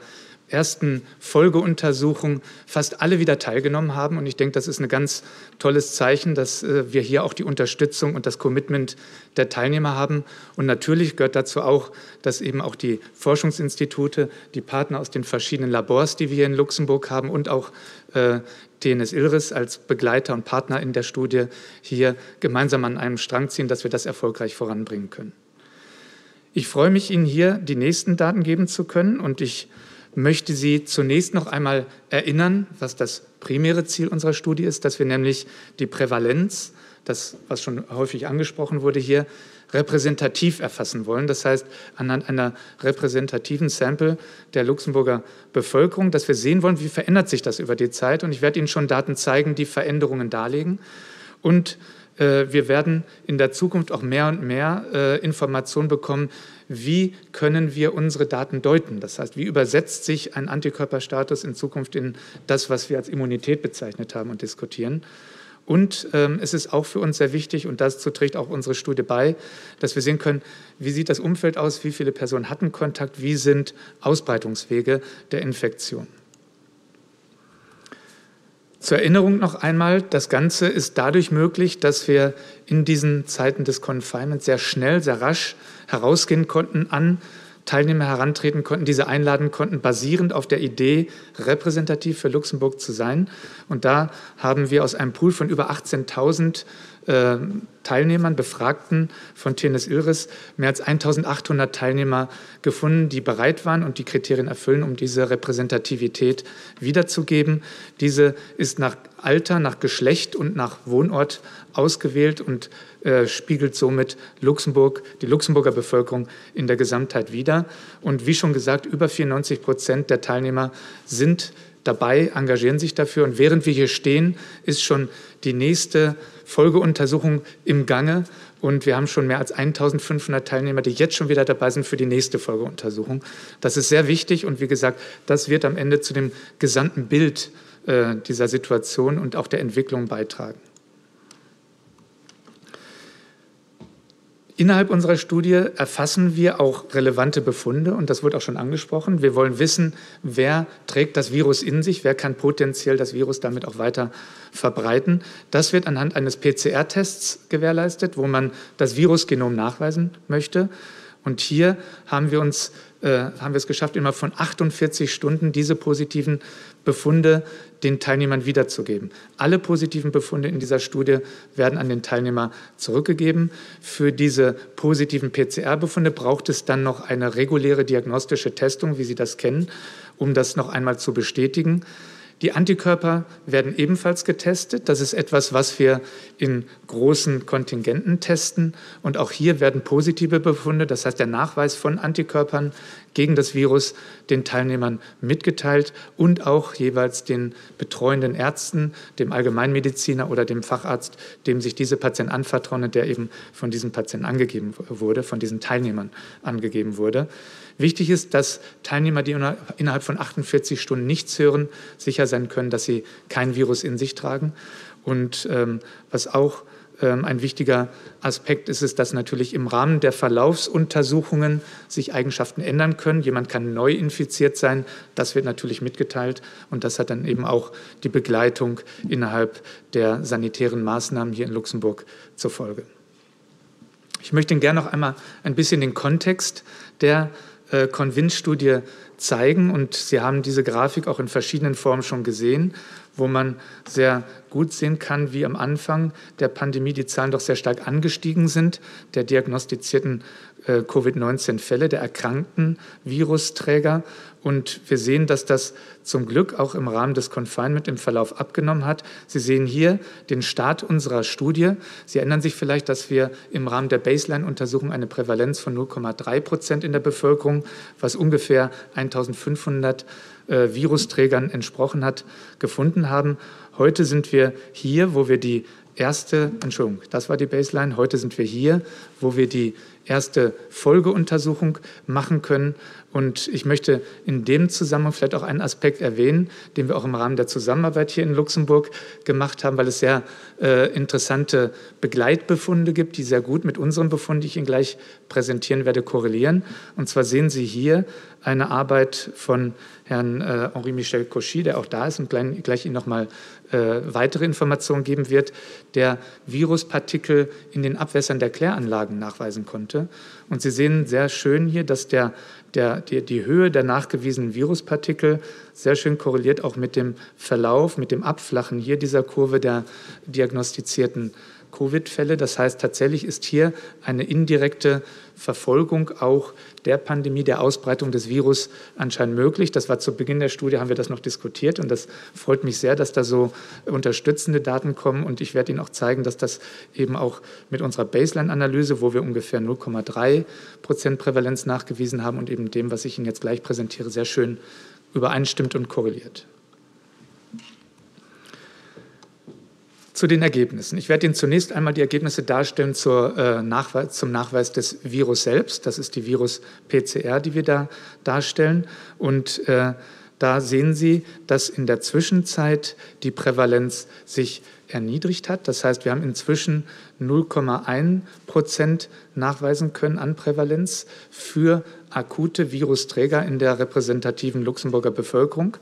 ersten Folgeuntersuchung fast alle wieder teilgenommen haben. Und ich denke, das ist ein ganz tolles Zeichen, dass wir hier auch die Unterstützung und das Commitment der Teilnehmer haben. Und natürlich gehört dazu auch, dass eben auch die Forschungsinstitute, die Partner aus den verschiedenen Labors, die wir hier in Luxemburg haben und auch TNS Ilris als Begleiter und Partner in der Studie hier gemeinsam an einem Strang ziehen, dass wir das erfolgreich voranbringen können. Ich freue mich, Ihnen hier die nächsten Daten geben zu können und ich möchte Sie zunächst noch einmal erinnern, was das primäre Ziel unserer Studie ist, dass wir nämlich die Prävalenz, das, was schon häufig angesprochen wurde hier, repräsentativ erfassen wollen. Das heißt, anhand einer repräsentativen Sample der Luxemburger Bevölkerung, dass wir sehen wollen, wie verändert sich das über die Zeit. Und ich werde Ihnen schon Daten zeigen, die Veränderungen darlegen. Und wir werden in der Zukunft auch mehr und mehr Informationen bekommen, wie können wir unsere Daten deuten. Das heißt, wie übersetzt sich ein Antikörperstatus in Zukunft in das, was wir als Immunität bezeichnet haben und diskutieren. Und es ist auch für uns sehr wichtig, und dazu trägt auch unsere Studie bei, dass wir sehen können, wie sieht das Umfeld aus, wie viele Personen hatten Kontakt, wie sind Ausbreitungswege der Infektion. Zur Erinnerung noch einmal, das Ganze ist dadurch möglich, dass wir in diesen Zeiten des Confinements sehr schnell, sehr rasch herausgehen konnten, an Teilnehmer herantreten konnten, diese einladen konnten, basierend auf der Idee, repräsentativ für Luxemburg zu sein. Und da haben wir aus einem Pool von über 18.000 Teilnehmern, Befragten von TNS Ilris, mehr als 1.800 Teilnehmer gefunden, die bereit waren und die Kriterien erfüllen, um diese Repräsentativität wiederzugeben. Diese ist nach Alter, nach Geschlecht und nach Wohnort ausgewählt und spiegelt somit Luxemburg, die Luxemburger Bevölkerung in der Gesamtheit wider. Und wie schon gesagt, über 94% der Teilnehmer sind dabei, engagieren sich dafür. Und während wir hier stehen, ist schon die nächste Folgeuntersuchung im Gange. Und wir haben schon mehr als 1.500 Teilnehmer, die jetzt schon wieder dabei sind für die nächste Folgeuntersuchung. Das ist sehr wichtig und wie gesagt, das wird am Ende zu dem gesamten Bild dieser Situation und auch der Entwicklung beitragen. Innerhalb unserer Studie erfassen wir auch relevante Befunde und das wurde auch schon angesprochen. Wir wollen wissen, wer trägt das Virus in sich, wer kann potenziell das Virus damit auch weiter verbreiten. Das wird anhand eines PCR-Tests gewährleistet, wo man das Virusgenom nachweisen möchte. Und hier haben wir es geschafft, immer von 48 Stunden diese positiven Befunde den Teilnehmern wiederzugeben. Alle positiven Befunde in dieser Studie werden an den Teilnehmer zurückgegeben. Für diese positiven PCR-Befunde braucht es dann noch eine reguläre diagnostische Testung, wie Sie das kennen, um das noch einmal zu bestätigen. Die Antikörper werden ebenfalls getestet. Das ist etwas, was wir in großen Kontingenten testen. Und auch hier werden positive Befunde, das heißt der Nachweis von Antikörpern gegen das Virus, den Teilnehmern mitgeteilt und auch jeweils den betreuenden Ärzten, dem Allgemeinmediziner oder dem Facharzt, dem sich diese Patienten anvertrauen und der eben von diesen Patienten angegeben wurde, von diesen Teilnehmern angegeben wurde. Wichtig ist, dass Teilnehmer, die innerhalb von 48 Stunden nichts hören, sicher sein können, dass sie kein Virus in sich tragen. Und was auch ein wichtiger Aspekt ist, ist, dass natürlich im Rahmen der Verlaufsuntersuchungen sich Eigenschaften ändern können. Jemand kann neu infiziert sein, das wird natürlich mitgeteilt und das hat dann eben auch die Begleitung innerhalb der sanitären Maßnahmen hier in Luxemburg zur Folge. Ich möchte Ihnen gerne noch einmal ein bisschen den Kontext der Convince-Studie zeigen und Sie haben diese Grafik auch in verschiedenen Formen schon gesehen, wo man sehr gut sehen kann, wie am Anfang der Pandemie die Zahlen doch sehr stark angestiegen sind, der diagnostizierten Covid-19-Fälle, der erkrankten Virusträger. Und wir sehen, dass das zum Glück auch im Rahmen des Confinement im Verlauf abgenommen hat. Sie sehen hier den Start unserer Studie. Sie erinnern sich vielleicht, dass wir im Rahmen der Baseline-Untersuchung eine Prävalenz von 0,3% in der Bevölkerung, was ungefähr 1500 Virusträgern entsprochen hat, gefunden haben. Heute sind wir hier, wo wir die erste, Entschuldigung, das war die Baseline, heute sind wir hier, wo wir die erste Folgeuntersuchung machen können. Und ich möchte in dem Zusammenhang vielleicht auch einen Aspekt erwähnen, den wir auch im Rahmen der Zusammenarbeit hier in Luxemburg gemacht haben, weil es sehr interessante Begleitbefunde gibt, die sehr gut mit unserem Befund, die ich Ihnen gleich präsentieren werde, korrelieren. Und zwar sehen Sie hier eine Arbeit von Herrn Henri-Michel Cauchy, der auch da ist und gleich Ihnen nochmal weitere Informationen geben wird, der Viruspartikel in den Abwässern der Kläranlagen nachweisen konnte. Und Sie sehen sehr schön hier, dass die Höhe der nachgewiesenen Viruspartikel sehr schön korreliert auch mit dem Verlauf, mit dem Abflachen hier dieser Kurve der diagnostizierten Covid-Fälle. Das heißt, tatsächlich ist hier eine indirekte Verfolgung auch der Pandemie, der Ausbreitung des Virus anscheinend möglich. Das war zu Beginn der Studie, haben wir das noch diskutiert und das freut mich sehr, dass da so unterstützende Daten kommen und ich werde Ihnen auch zeigen, dass das eben auch mit unserer Baseline-Analyse, wo wir ungefähr 0,3% Prävalenz nachgewiesen haben und eben dem, was ich Ihnen jetzt gleich präsentiere, sehr schön übereinstimmt und korreliert. Zu den Ergebnissen. Ich werde Ihnen zunächst einmal die Ergebnisse darstellen zum Nachweis des Virus selbst. Das ist die Virus-PCR, die wir da darstellen. Und da sehen Sie, dass in der Zwischenzeit die Prävalenz sich erniedrigt hat. Das heißt, wir haben inzwischen 0,1% nachweisen können an Prävalenz für akute Virusträger in der repräsentativen Luxemburger Bevölkerung.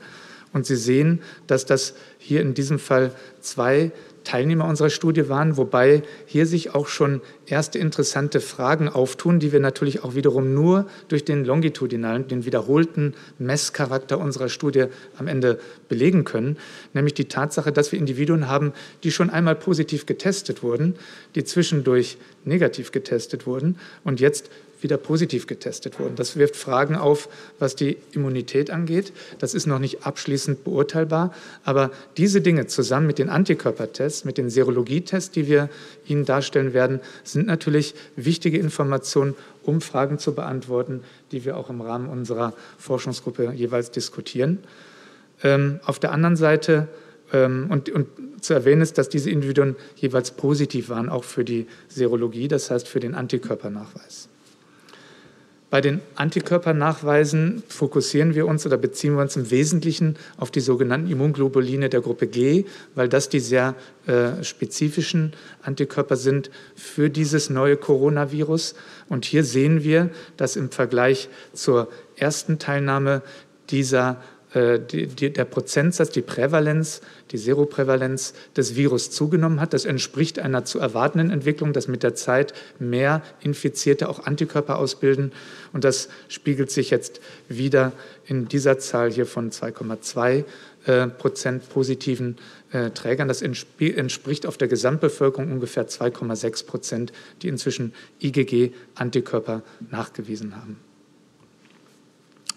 Und Sie sehen, dass das hier in diesem Fall 2 Teilnehmer unserer Studie waren, wobei hier sich auch schon erste interessante Fragen auftun, die wir natürlich auch wiederum nur durch den longitudinalen, den wiederholten Messcharakter unserer Studie am Ende belegen können, nämlich die Tatsache, dass wir Individuen haben, die schon einmal positiv getestet wurden, die zwischendurch negativ getestet wurden und jetzt wieder positiv getestet wurden. Das wirft Fragen auf, was die Immunität angeht. Das ist noch nicht abschließend beurteilbar, aber diese Dinge zusammen mit den Antikörpertests, mit den Serologietests, die wir Ihnen darstellen werden, sind natürlich wichtige Informationen, um Fragen zu beantworten, die wir auch im Rahmen unserer Forschungsgruppe jeweils diskutieren. Auf der anderen Seite und zu erwähnen ist, dass diese Individuen jeweils positiv waren, auch für die Serologie, das heißt für den Antikörpernachweis. Bei den Antikörpernachweisen fokussieren wir uns oder beziehen wir uns im Wesentlichen auf die sogenannten Immunglobuline der Gruppe G, weil das die sehr spezifischen Antikörper sind für dieses neue Coronavirus. Und hier sehen wir, dass im Vergleich zur ersten Teilnahme der Prozentsatz, die Prävalenz, die Seroprävalenz des Virus zugenommen hat. Das entspricht einer zu erwartenden Entwicklung, dass mit der Zeit mehr Infizierte auch Antikörper ausbilden. Und das spiegelt sich jetzt wieder in dieser Zahl hier von 2,2% positiven Trägern. Das entspricht auf der Gesamtbevölkerung ungefähr 2,6%, die inzwischen IgG-Antikörper nachgewiesen haben.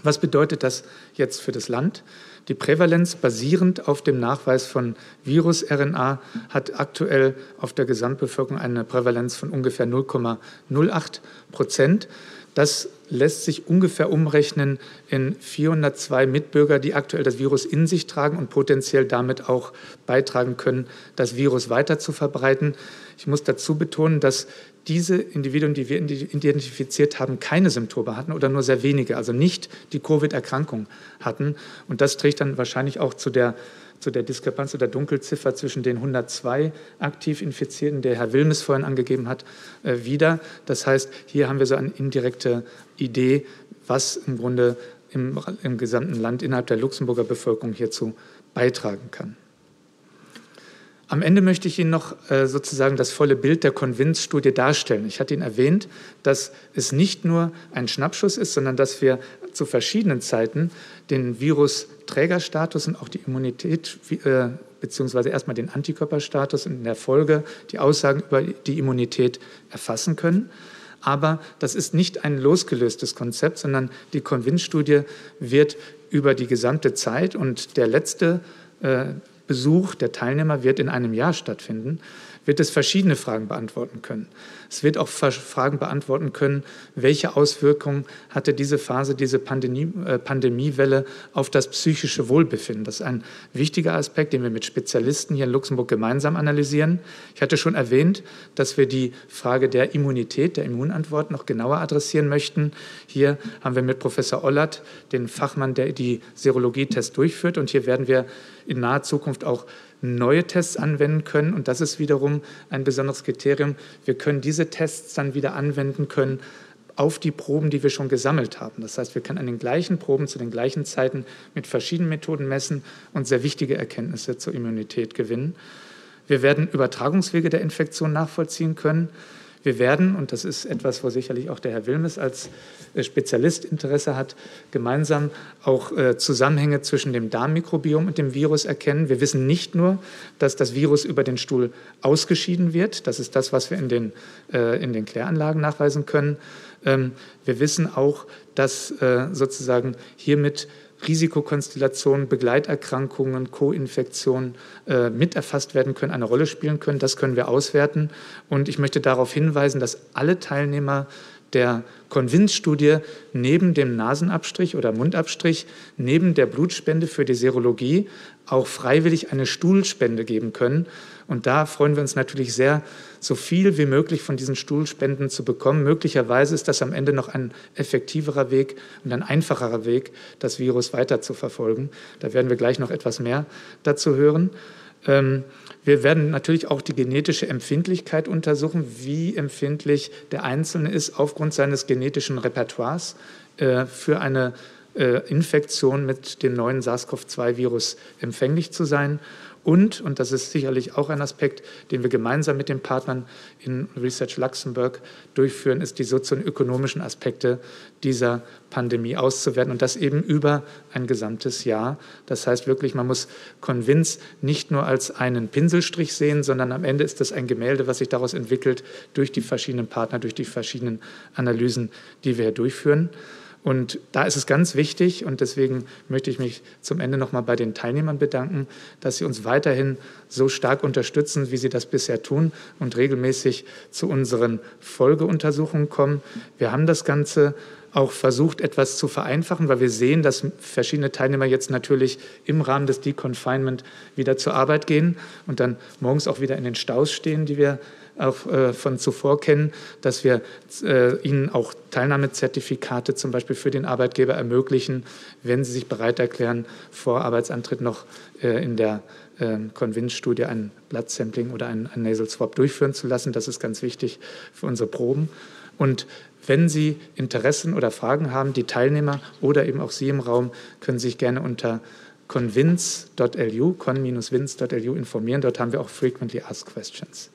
Was bedeutet das jetzt für das Land? Die Prävalenz basierend auf dem Nachweis von Virus-RNA hat aktuell auf der Gesamtbevölkerung eine Prävalenz von ungefähr 0,08%. Das lässt sich ungefähr umrechnen in 402 Mitbürger, die aktuell das Virus in sich tragen und potenziell damit auch beitragen können, das Virus weiter zu verbreiten. Ich muss dazu betonen, dass diese Individuen, die wir identifiziert haben, keine Symptome hatten oder nur sehr wenige, also nicht die Covid-Erkrankung hatten. Und das trägt dann wahrscheinlich auch zu der Diskrepanz oder Dunkelziffer zwischen den 102 aktiv Infizierten, der Herr Wilmes vorhin angegeben hat, wieder. Das heißt, hier haben wir so eine indirekte Idee, was im Grunde im gesamten Land innerhalb der Luxemburger Bevölkerung hierzu beitragen kann. Am Ende möchte ich Ihnen noch sozusagen das volle Bild der Convince-Studie darstellen. Ich hatte Ihnen erwähnt, dass es nicht nur ein Schnappschuss ist, sondern dass wir zu verschiedenen Zeiten den Virusträgerstatus und auch die Immunität beziehungsweise erstmal den Antikörperstatus und in der Folge die Aussagen über die Immunität erfassen können. Aber das ist nicht ein losgelöstes Konzept, sondern die Convince-Studie wird über die gesamte Zeit und der letzte Besuch der Teilnehmer wird in einem Jahr stattfinden, wird es verschiedene Fragen beantworten können. Es wird auch Fragen beantworten können, welche Auswirkungen hatte diese Phase, diese Pandemiewelle auf das psychische Wohlbefinden. Das ist ein wichtiger Aspekt, den wir mit Spezialisten hier in Luxemburg gemeinsam analysieren. Ich hatte schon erwähnt, dass wir die Frage der Immunität, der Immunantwort noch genauer adressieren möchten. Hier haben wir mit Professor Ollert den Fachmann, der die Serologietests durchführt. Und hier werden wir in naher Zukunft auch neue Tests anwenden können. Und das ist wiederum ein besonderes Kriterium. Wir können diese Tests dann wieder anwenden können auf die Proben, die wir schon gesammelt haben. Das heißt, wir können an den gleichen Proben zu den gleichen Zeiten mit verschiedenen Methoden messen und sehr wichtige Erkenntnisse zur Immunität gewinnen. Wir werden Übertragungswege der Infektion nachvollziehen können. Wir werden, und das ist etwas, wo sicherlich auch der Herr Wilmes als Spezialist Interesse hat, gemeinsam auch Zusammenhänge zwischen dem Darmmikrobiom und dem Virus erkennen. Wir wissen nicht nur, dass das Virus über den Stuhl ausgeschieden wird. Das ist das, was wir in den Kläranlagen nachweisen können. Wir wissen auch, dass sozusagen hiermit Risikokonstellationen, Begleiterkrankungen, Co-Infektionen mit erfasst werden können, eine Rolle spielen können. Das können wir auswerten. Und ich möchte darauf hinweisen, dass alle Teilnehmer der Convince-Studie neben dem Nasenabstrich oder Mundabstrich, neben der Blutspende für die Serologie auch freiwillig eine Stuhlspende geben können. Und da freuen wir uns natürlich sehr, so viel wie möglich von diesen Stuhlspenden zu bekommen. Möglicherweise ist das am Ende noch ein effektiverer Weg und ein einfacherer Weg, das Virus weiter zu verfolgen. Da werden wir gleich noch etwas mehr dazu hören. Wir werden natürlich auch die genetische Empfindlichkeit untersuchen, wie empfindlich der Einzelne ist aufgrund seines genetischen Repertoires für eine Infektion mit dem neuen SARS-CoV-2-Virus empfänglich zu sein. Und das ist sicherlich auch ein Aspekt, den wir gemeinsam mit den Partnern in Research Luxemburg durchführen, ist die sozioökonomischen Aspekte dieser Pandemie auszuwerten und das eben über ein gesamtes Jahr. Das heißt wirklich, man muss Convince nicht nur als einen Pinselstrich sehen, sondern am Ende ist das ein Gemälde, was sich daraus entwickelt durch die verschiedenen Partner, durch die verschiedenen Analysen, die wir hier durchführen. Und da ist es ganz wichtig, und deswegen möchte ich mich zum Ende noch mal bei den Teilnehmern bedanken, dass sie uns weiterhin so stark unterstützen, wie sie das bisher tun und regelmäßig zu unseren Folgeuntersuchungen kommen. Wir haben das Ganze auch versucht, etwas zu vereinfachen, weil wir sehen, dass verschiedene Teilnehmer jetzt natürlich im Rahmen des Deconfinement wieder zur Arbeit gehen und dann morgens auch wieder in den Staus stehen, die wir auch von zuvor kennen, dass wir ihnen auch Teilnahmezertifikate zum Beispiel für den Arbeitgeber ermöglichen, wenn sie sich bereit erklären, vor Arbeitsantritt noch in der Convince-Studie ein Blood-Sampling oder ein Nasal Swab durchführen zu lassen. Das ist ganz wichtig für unsere Proben. Und wenn Sie Interessen oder Fragen haben, die Teilnehmer oder eben auch Sie im Raum, können Sie sich gerne unter convince.lu, con-vince.lu informieren. Dort haben wir auch Frequently Asked Questions.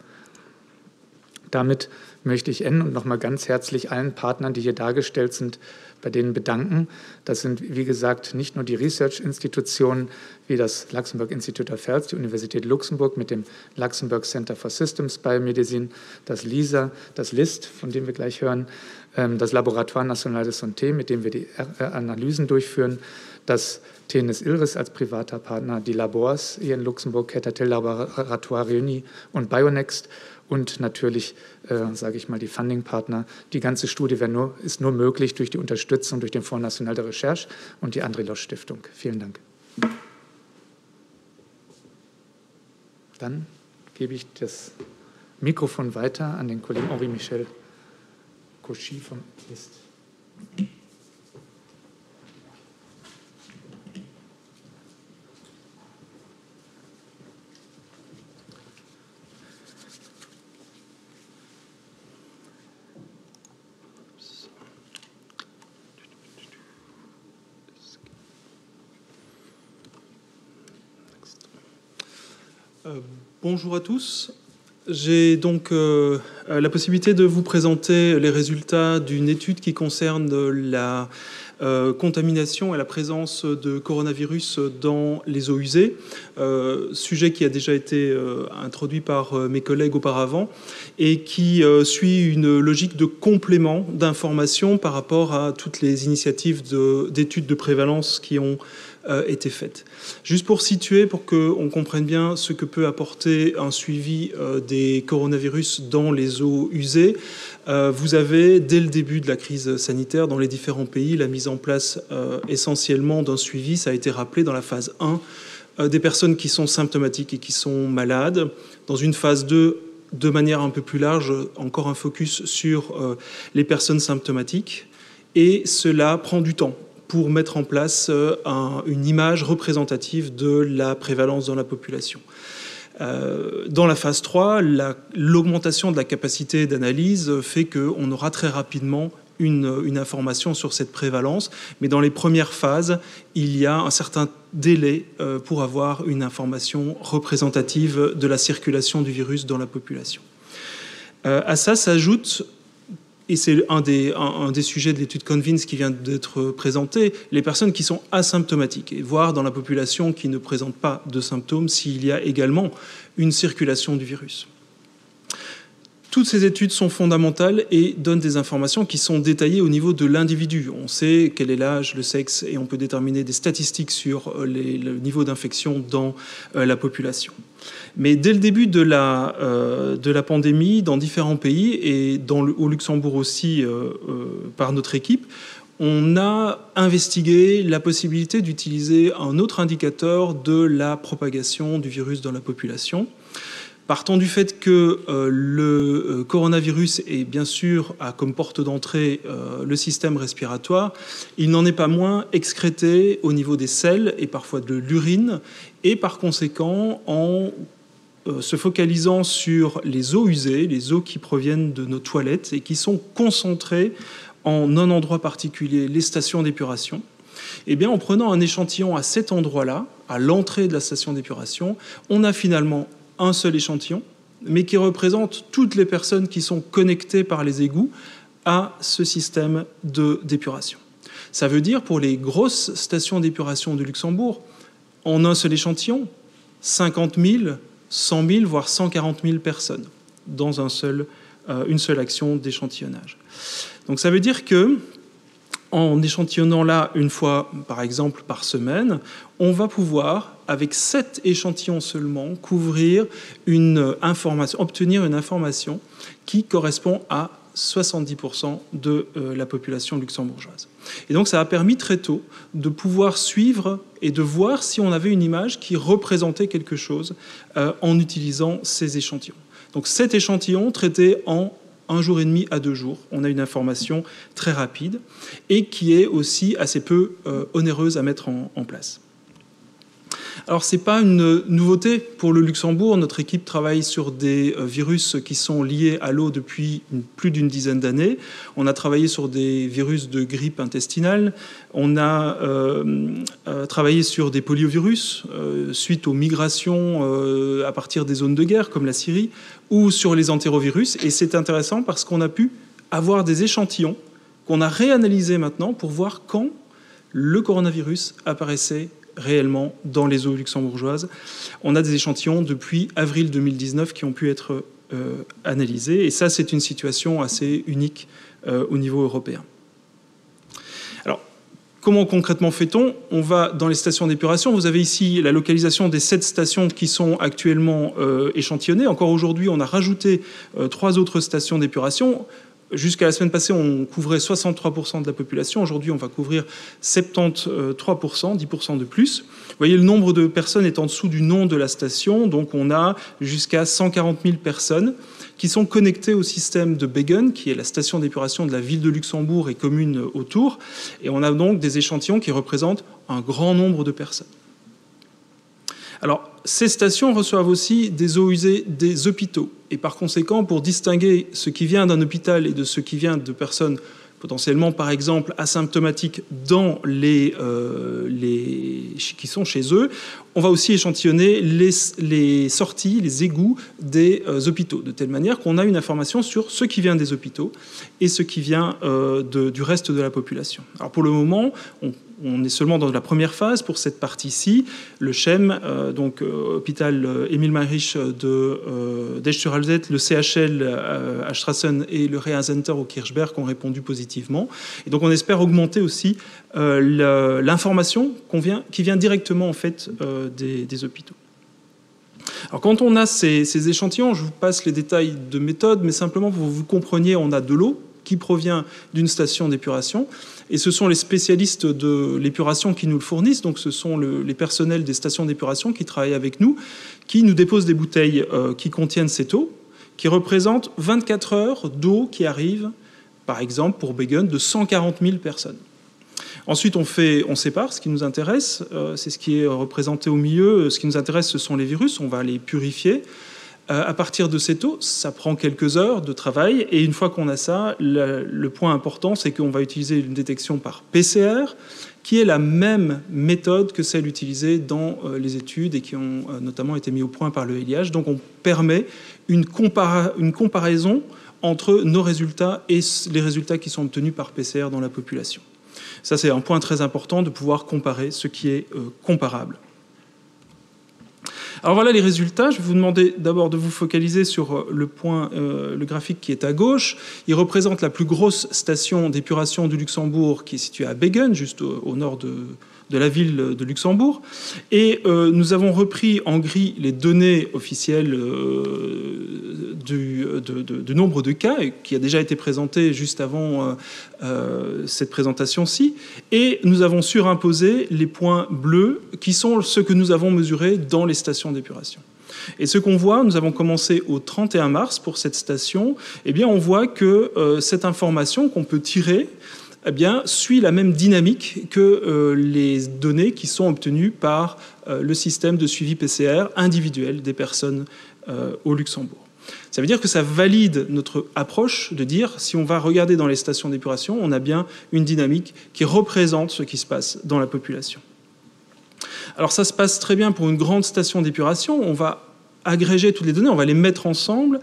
Damit möchte ich enden und nochmal ganz herzlich allen Partnern, die hier dargestellt sind, bei denen bedanken. Das sind, wie gesagt, nicht nur die Research-Institutionen wie das Luxembourg Institute of Health, die Universität Luxemburg mit dem Luxembourg Center for Systems Biomedicine, das LISA, das LIST, von dem wir gleich hören, das Laboratoire National de Santé, mit dem wir die Analysen durchführen, das TNS Ilris als privater Partner, die Labors hier in Luxemburg, Ketatel Laboratoire Réunis und Bionext und natürlich, sage ich mal, die Funding-Partner. Die ganze Studie ist nur möglich durch die Unterstützung durch den Fonds National de Recherche und die André Losch Stiftung. Vielen Dank. Dann gebe ich das Mikrofon weiter an den Kollegen Henri-Michel Cauchy vom LIST. Bonjour à tous. J'ai donc la possibilité de vous présenter les résultats d'une étude qui concerne la contamination et la présence de coronavirus dans les eaux usées, sujet qui a déjà été introduit par mes collègues auparavant et qui suit une logique de complément d'information par rapport à toutes les initiatives d'études de prévalence qui ont été faites. Juste pour situer, pour qu'on comprenne bien ce que peut apporter un suivi des coronavirus dans les eaux usées, vous avez, dès le début de la crise sanitaire dans les différents pays, la mise en place essentiellement d'un suivi, ça a été rappelé dans la phase 1, des personnes qui sont symptomatiques et qui sont malades. Dans une phase 2, de manière un peu plus large, encore un focus sur les personnes symptomatiques. Et cela prend du temps pour mettre en place une image représentative de la prévalence dans la population. Dans la phase 3, l'augmentation de la capacité d'analyse fait qu'on aura très rapidement une information sur cette prévalence, mais dans les premières phases, il y a un certain délai pour avoir une information représentative de la circulation du virus dans la population. À ça s'ajoute, et c'est un des sujets de l'étude Convince qui vient d'être présenté, les personnes qui sont asymptomatiques, et voir dans la population qui ne présente pas de symptômes s'il y a également une circulation du virus. Toutes ces études sont fondamentales et donnent des informations qui sont détaillées au niveau de l'individu. On sait quel est l'âge, le sexe, et on peut déterminer des statistiques sur le niveau d'infection dans la population. Mais dès le début de la pandémie, dans différents pays, et au Luxembourg aussi par notre équipe, on a investigué la possibilité d'utiliser un autre indicateur de la propagation du virus dans la population. Partant du fait que le coronavirus est bien sûr a comme porte d'entrée le système respiratoire, il n'en est pas moins excrété au niveau des selles et parfois de l'urine, et par conséquent en se focalisant sur les eaux usées, les eaux qui proviennent de nos toilettes et qui sont concentrées en un endroit particulier, les stations d'épuration. Eh bien, en prenant un échantillon à cet endroit-là, à l'entrée de la station d'épuration, on a finalement un seul échantillon, mais qui représente toutes les personnes qui sont connectées par les égouts à ce système d'épuration. Ça veut dire, pour les grosses stations d'épuration de Luxembourg, en un seul échantillon, 50 000, 100 000, voire 140 000 personnes dans une seule action d'échantillonnage. Donc ça veut dire que, en échantillonnant là une fois, par exemple, par semaine, on va pouvoir, avec 7 échantillons seulement, obtenir une information qui correspond à 70% de la population luxembourgeoise. Et donc ça a permis très tôt de pouvoir suivre et de voir si on avait une image qui représentait quelque chose en utilisant ces échantillons. Donc 7 échantillons traités en 1 jour et demi à 2 jours. On a une information très rapide et qui est aussi assez peu onéreuse à mettre en place. Alors, ce n'est pas une nouveauté pour le Luxembourg. Notre équipe travaille sur des virus qui sont liés à l'eau depuis plus d'une dizaine d'années. On a travaillé sur des virus de grippe intestinale. On a travaillé sur des poliovirus suite aux migrations à partir des zones de guerre, comme la Syrie, ou sur les entérovirus. Et c'est intéressant parce qu'on a pu avoir des échantillons qu'on a réanalysés maintenant pour voir quand le coronavirus apparaissait réellement dans les eaux luxembourgeoises. On a des échantillons depuis avril 2019 qui ont pu être analysés. Et ça, c'est une situation assez unique au niveau européen. Alors, comment concrètement fait-on? On va dans les stations d'épuration. Vous avez ici la localisation des 7 stations qui sont actuellement échantillonnées. Encore aujourd'hui, on a rajouté 3 autres stations d'épuration. Jusqu'à la semaine passée, on couvrait 63% de la population. Aujourd'hui, on va couvrir 73%, 10% de plus. Vous voyez, le nombre de personnes est en dessous du nom de la station. Donc, on a jusqu'à 140 000 personnes qui sont connectées au système de Begen, qui est la station d'épuration de la ville de Luxembourg et communes autour. Et on a donc des échantillons qui représentent un grand nombre de personnes. Alors, ces stations reçoivent aussi des eaux usées des hôpitaux. Et par conséquent, pour distinguer ce qui vient d'un hôpital et de ce qui vient de personnes potentiellement, par exemple, asymptomatiques qui sont chez eux, on va aussi échantillonner les sorties, les égouts des hôpitaux, de telle manière qu'on a une information sur ce qui vient des hôpitaux et ce qui vient du reste de la population. Alors pour le moment, on est seulement dans la première phase pour cette partie-ci. Le CHEM, donc hôpital Émile Meinrich d'Esch-sur-Alzette, le CHL à Strassen et le Reha-Center au Kirchberg ont répondu positivement. Et donc on espère augmenter aussi l'information qui vient directement en fait des hôpitaux. Alors quand on a ces échantillons, je vous passe les détails de méthode, mais simplement pour que vous compreniez, on a de l'eau qui provient d'une station d'épuration. Et ce sont les spécialistes de l'épuration qui nous le fournissent. Donc ce sont les personnels des stations d'épuration qui travaillent avec nous, qui nous déposent des bouteilles qui contiennent cette eau, qui représentent 24 heures d'eau qui arrive, par exemple, pour Begen, de 140 000 personnes. Ensuite, on sépare ce qui nous intéresse. C'est ce qui est représenté au milieu. Ce qui nous intéresse, ce sont les virus. On va les purifier. À partir de cette eau, ça prend quelques heures de travail. Et une fois qu'on a ça, le point important, c'est qu'on va utiliser une détection par PCR, qui est la même méthode que celle utilisée dans les études et qui ont notamment été mis au point par le LIH. Donc on permet une comparaison entre nos résultats et les résultats qui sont obtenus par PCR dans la population. Ça, c'est un point très important de pouvoir comparer ce qui est comparable. Alors voilà les résultats. Je vais vous demander d'abord de vous focaliser sur le graphique qui est à gauche. Il représente la plus grosse station d'épuration du Luxembourg qui est située à Begen, juste au nord de la ville de Luxembourg. Et nous avons repris en gris les données officielles du nombre de cas qui a déjà été présenté juste avant cette présentation-ci. Et nous avons surimposé les points bleus qui sont ceux que nous avons mesurés dans les stations d'épuration. Et ce qu'on voit, nous avons commencé au 31 mars pour cette station, eh bien on voit que cette information qu'on peut tirer eh bien, suit la même dynamique que les données qui sont obtenues par le système de suivi PCR individuel des personnes au Luxembourg. Ça veut dire que ça valide notre approche de dire, si on va regarder dans les stations d'épuration, on a bien une dynamique qui représente ce qui se passe dans la population. Alors ça se passe très bien pour une grande station d'épuration. On va agréger toutes les données, on va les mettre ensemble.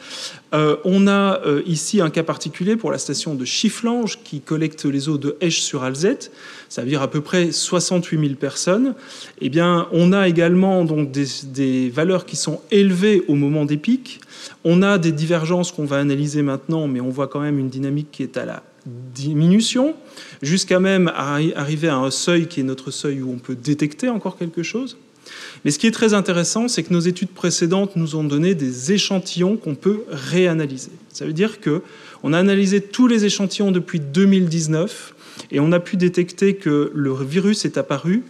On a ici un cas particulier pour la station de Chifflange qui collecte les eaux de Esch-sur-Alzette, ça veut dire à peu près 68 000 personnes. Eh bien, on a également donc des valeurs qui sont élevées au moment des pics. On a des divergences qu'on va analyser maintenant, mais on voit quand même une dynamique qui est à la diminution, jusqu'à même arriver à un seuil qui est notre seuil où on peut détecter encore quelque chose. Mais ce qui est très intéressant, c'est que nos études précédentes nous ont donné des échantillons qu'on peut réanalyser. Ça veut dire qu'on a analysé tous les échantillons depuis 2019 et on a pu détecter que le virus est apparu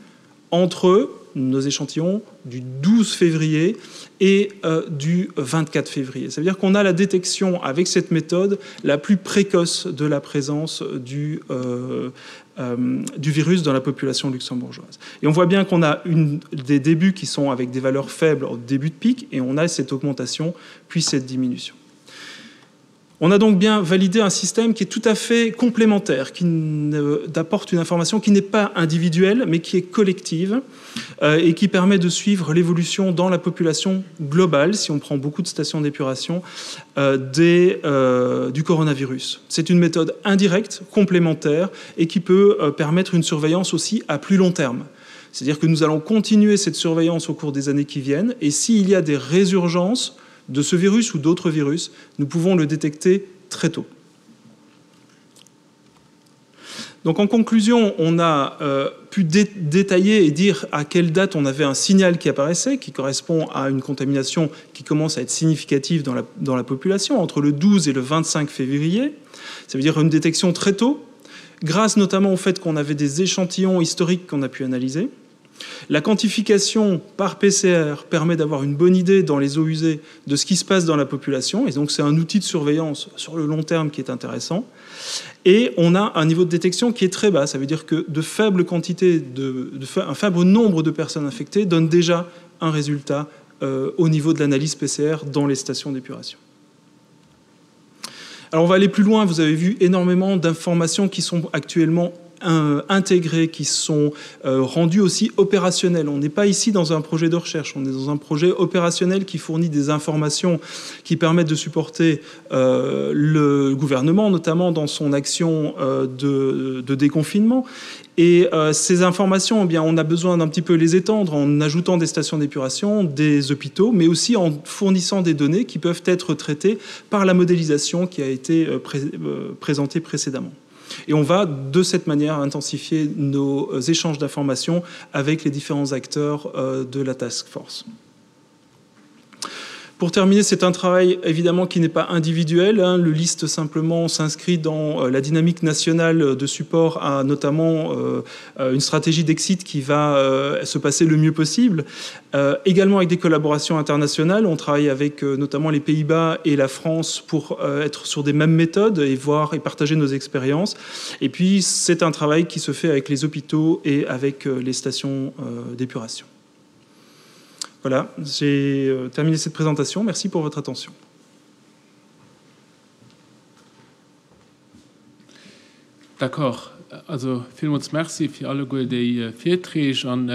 entre nos échantillons du 12 février et du 24 février. Ça veut dire qu'on a la détection avec cette méthode la plus précoce de la présence du virus dans la population luxembourgeoise. Et on voit bien qu'on a des débuts qui sont avec des valeurs faibles au début de pic, et on a cette augmentation puis cette diminution. On a donc bien validé un système qui est tout à fait complémentaire, qui apporte une information qui n'est pas individuelle, mais qui est collective, et qui permet de suivre l'évolution dans la population globale, si on prend beaucoup de stations d'épuration, du coronavirus. C'est une méthode indirecte, complémentaire, et qui peut permettre une surveillance aussi à plus long terme. C'est-à-dire que nous allons continuer cette surveillance au cours des années qui viennent, et s'il y a des résurgences de ce virus ou d'autres virus, nous pouvons le détecter très tôt. Donc en conclusion, on a pu détailler et dire à quelle date on avait un signal qui apparaissait, qui correspond à une contamination qui commence à être significative dans la population, entre le 12 et le 25 février. Ça veut dire une détection très tôt, grâce notamment au fait qu'on avait des échantillons historiques qu'on a pu analyser. La quantification par PCR permet d'avoir une bonne idée dans les eaux usées de ce qui se passe dans la population, et donc c'est un outil de surveillance sur le long terme qui est intéressant. Et on a un niveau de détection qui est très bas, ça veut dire que de faibles quantités, un faible nombre de personnes infectées donne déjà un résultat au niveau de l'analyse PCR dans les stations d'épuration. Alors on va aller plus loin, vous avez vu énormément d'informations qui sont actuellement intégrés, qui sont rendus aussi opérationnels. On n'est pas ici dans un projet de recherche, on est dans un projet opérationnel qui fournit des informations qui permettent de supporter le gouvernement, notamment dans son action de déconfinement. Et ces informations, eh bien, on a besoin d'un petit peu les étendre en ajoutant des stations d'épuration, des hôpitaux, mais aussi en fournissant des données qui peuvent être traitées par la modélisation qui a été présentée précédemment. Et on va, de cette manière, intensifier nos échanges d'informations avec les différents acteurs de la task force. Pour terminer, c'est un travail évidemment qui n'est pas individuel. Le LIST simplement s'inscrit dans la dynamique nationale de support à notamment une stratégie d'exit qui va se passer le mieux possible. Également avec des collaborations internationales. On travaille avec notamment les Pays-Bas et la France pour être sur des mêmes méthodes et voir et partager nos expériences. Et puis, c'est un travail qui se fait avec les hôpitaux et avec les stations d'épuration. Voilà, j'ai terminé cette présentation. Merci pour votre attention. D'accord. Also vielmals merci für alle die Vorträge und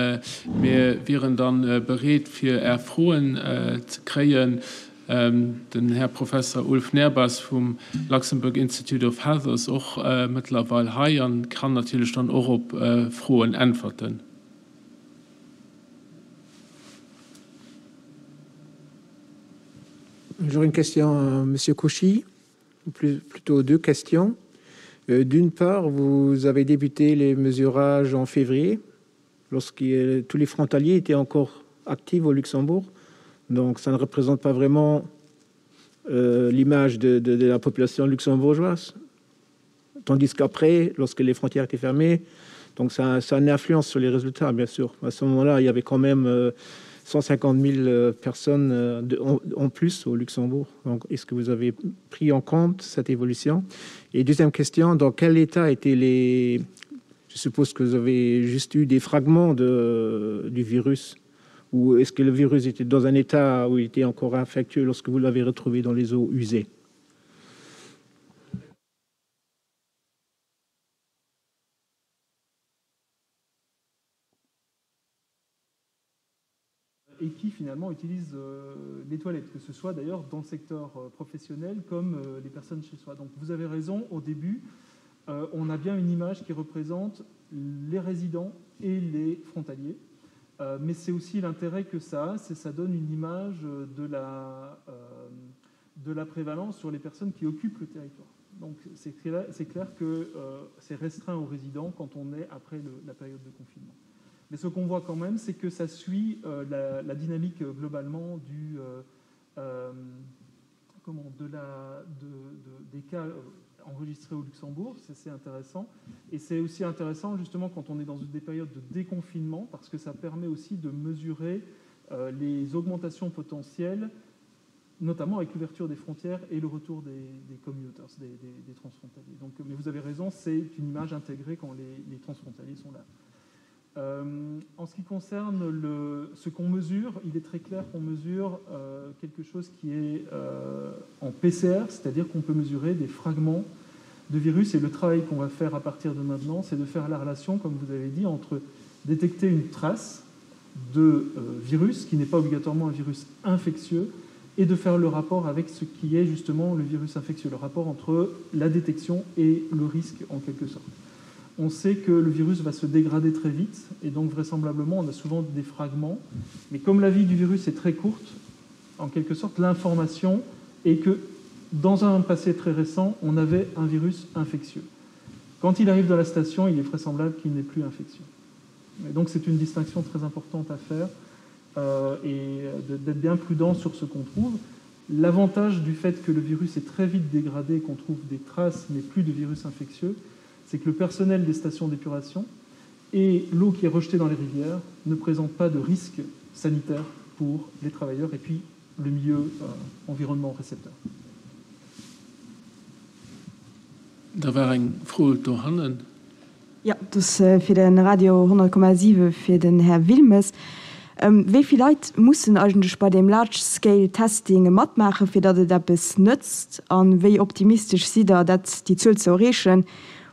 wir wären dann bereit für Erfragen zu kriegen. Den Herr Professor Ulf Nerbas vom Luxembourg Institute of Health ist auch mittlerweile hier und kann natürlich dann auch auf Fragen antworten. J'aurais une question à M. Cauchy, plutôt deux questions. D'une part, vous avez débuté les mesurages en février, lorsque tous les frontaliers étaient encore actifs au Luxembourg. Donc, ça ne représente pas vraiment l'image de la population luxembourgeoise. Tandis qu'après, lorsque les frontières étaient fermées, donc ça a une influence sur les résultats, bien sûr. À ce moment-là, il y avait quand même 150 000 personnes en plus au Luxembourg. Donc, est-ce que vous avez pris en compte cette évolution? Et deuxième question, dans quel état étaient les... Je suppose que vous avez juste eu des fragments du virus. Ou est-ce que le virus était dans un état où il était encore infectieux lorsque vous l'avez retrouvé dans les eaux usées? Et qui finalement utilisent les toilettes, que ce soit d'ailleurs dans le secteur professionnel comme les personnes chez soi. Donc vous avez raison, au début, on a bien une image qui représente les résidents et les frontaliers, mais c'est aussi l'intérêt que ça a, ça donne une image de la prévalence sur les personnes qui occupent le territoire. Donc c'est clair que c'est restreint aux résidents quand on est après la période de confinement. Mais ce qu'on voit quand même, c'est que ça suit la dynamique globalement des cas. enregistré au Luxembourg, c'est intéressant. Et c'est aussi intéressant justement quand on est dans des périodes de déconfinement, parce que ça permet aussi de mesurer les augmentations potentielles, notamment avec l'ouverture des frontières et le retour des commuters, des transfrontaliers. Donc, mais vous avez raison, c'est une image intégrée quand les transfrontaliers sont là. En ce qui concerne ce qu'on mesure, il est très clair qu'on mesure quelque chose qui est en PCR, c'est-à-dire qu'on peut mesurer des fragments de virus, et le travail qu'on va faire à partir de maintenant, c'est de faire la relation, comme vous avez dit, entre détecter une trace de virus, qui n'est pas obligatoirement un virus infectieux, et de faire le rapport avec ce qui est justement le virus infectieux, le rapport entre la détection et le risque en quelque sorte. On sait que le virus va se dégrader très vite, et donc vraisemblablement on a souvent des fragments, mais comme la vie du virus est très courte, en quelque sorte l'information est que dans un passé très récent, on avait un virus infectieux. Quand il arrive dans la station, il est vraisemblable qu'il n'est plus infectieux. Et donc c'est une distinction très importante à faire, et d'être bien prudent sur ce qu'on trouve. L'avantage du fait que le virus est très vite dégradé, qu'on trouve des traces mais plus de virus infectieux, c'est que le personnel des stations d'épuration et l'eau qui est rejetée dans les rivières ne présentent pas de risque sanitaire pour les travailleurs et puis le milieu environnement récepteur. Da war eng froh do hannen. Ja, das für den Radio 100,7 für den Herr Wilmes. Wie viel Leute müssen eigentlich bei dem Large-Scale-Testing mitmachen, für das es nützt? Und wie optimistisch sind da, dass die Ziele zu erreichen?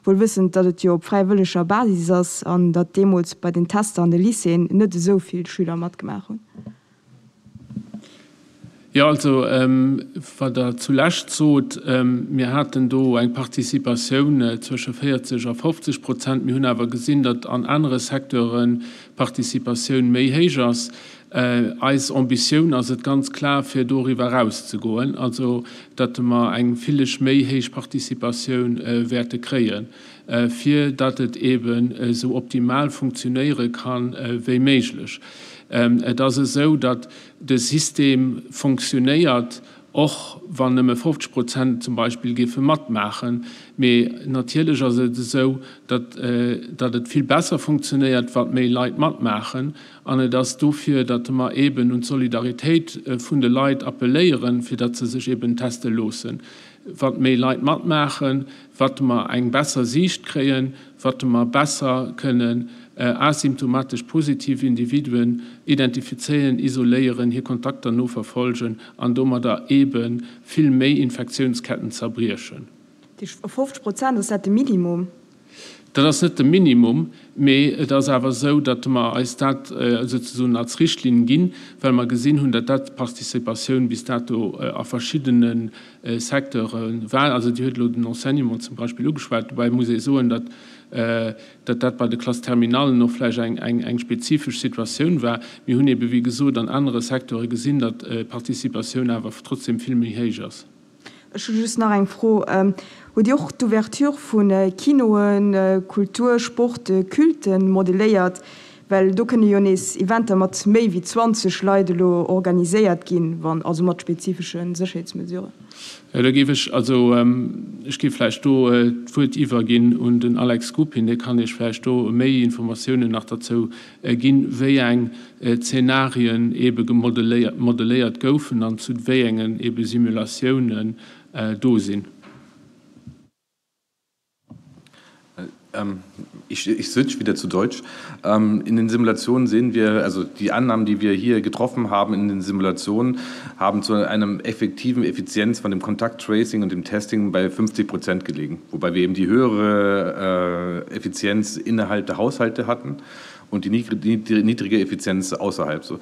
Wohl wissen, dass es ja auf freiwilliger Basis ist und dass damals bei den Testern der Lyceen nicht so viele Schüler mitgemacht haben. Ja, also war da zuletzt so, wir hatten da eine Partizipation zwischen 40 und 50%. Wir haben aber gesehen, dass an anderen Sektoren Partizipation mehr höher ist. Als Ambition ist es ganz klar, für darüber rauszugehen. Also, dass wir eine viel mehr hohe Partizipation werden kreieren, für dass es eben so optimal funktionieren kann wie möglich. Das ist so, dass das System funktioniert, auch wenn wir 50% zum Beispiel mitmachen. Aber natürlich ist es so, dass es viel besser funktioniert, wenn mehr Leute mitmachen. Und das dafür, dass wir eben und Solidarität von den Leuten appellieren, für dass sie sich eben testen lassen. Wenn mehr Leute mitmachen, werden wir eine bessere Sicht kriegen, werden wir besser können asymptomatisch positive Individuen identifizieren, isolieren, hier Kontakte nur verfolgen, und da wir da eben viel mehr Infektionsketten zerbrischen. Die 50% ist das Minimum. Das ist nicht das Minimum, aber das ist aber so, dass wir als das sozusagen als Richtlinie gehen, weil wir gesehen haben, dass das Partizipation bis dato auf verschiedenen Sektoren war. Also die hat den Enseignement zum Beispiel angeschaut, wobei muss ich sagen, dass das bei den Klassenterminalen noch vielleicht eine spezifische Situation war. Wir haben eben, wie gesagt, an anderen Sektoren gesehen, dass Partizipation aber trotzdem viel mehr höher ist. Ich habe just noch eine Frage. Und auch die Ouverture von Kinoen, Kultur, Sport, Kulten modelliert, weil da können ja nicht Events mit mehr wie 20 Leuten organisiert gehen, also mit spezifischen Sicherheitsmeasures. Ja, da gebe ich, also ich gebe vielleicht da übergehen und den Alex Kupin, der kann ich vielleicht da mehr Informationen noch dazu geben, wie ein Szenarien eben modelliert gaufen und zu welchen eben Simulationen da sind. Ich switch wieder zu Deutsch. In den Simulationen sehen wir, also die Annahmen, die wir hier getroffen haben in den Simulationen, haben zu einem effektiven Effizienz von dem Kontakttracing und dem Testing bei 50% gelegen. Wobei wir eben die höhere Effizienz innerhalb der Haushalte hatten und die niedrige Effizienz außerhalb. So.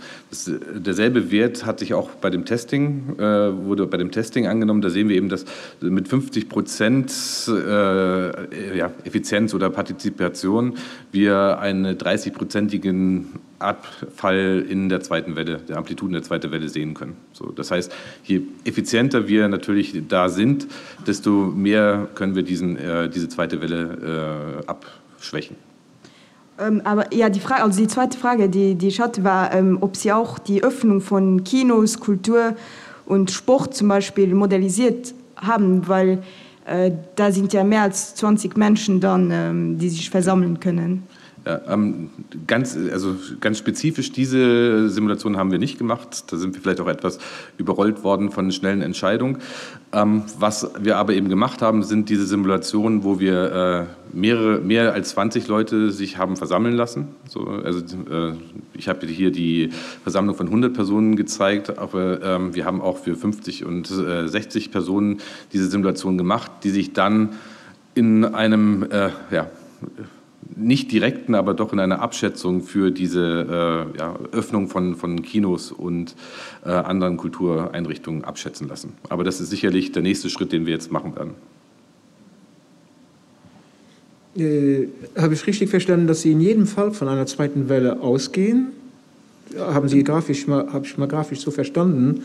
Derselbe Wert hat sich auch bei dem Testing, wurde bei dem Testing angenommen. Da sehen wir eben, dass mit 50% Effizienz oder Partizipation wir einen 30%igen Abfall in der zweiten Welle, der Amplituden der zweiten Welle sehen können. So, das heißt, je effizienter wir natürlich da sind, desto mehr können wir diese zweite Welle abschwächen. Aber ja, die zweite Frage, die ich hatte, war, ob Sie auch die Öffnung von Kinos, Kultur und Sport zum Beispiel modellisiert haben, weil da sind ja mehr als 20 Menschen dann, die sich versammeln können. Ja, ganz spezifisch diese Simulation haben wir nicht gemacht. Da sind wir vielleicht auch etwas überrollt worden von schnellen Entscheidungen. Was wir aber eben gemacht haben, sind diese Simulationen, wo wir mehr als 20 Leute sich haben versammeln lassen. So, also ich habe hier die Versammlung von 100 Personen gezeigt, aber wir haben auch für 50 und 60 Personen diese Simulation gemacht, die sich dann in einem nicht direkten, aber doch in einer Abschätzung für diese Öffnung von Kinos und anderen Kultureinrichtungen abschätzen lassen. Aber das ist sicherlich der nächste Schritt, den wir jetzt machen werden. Habe ich richtig verstanden, dass Sie in jedem Fall von einer zweiten Welle ausgehen? Habe ich mal grafisch so verstanden,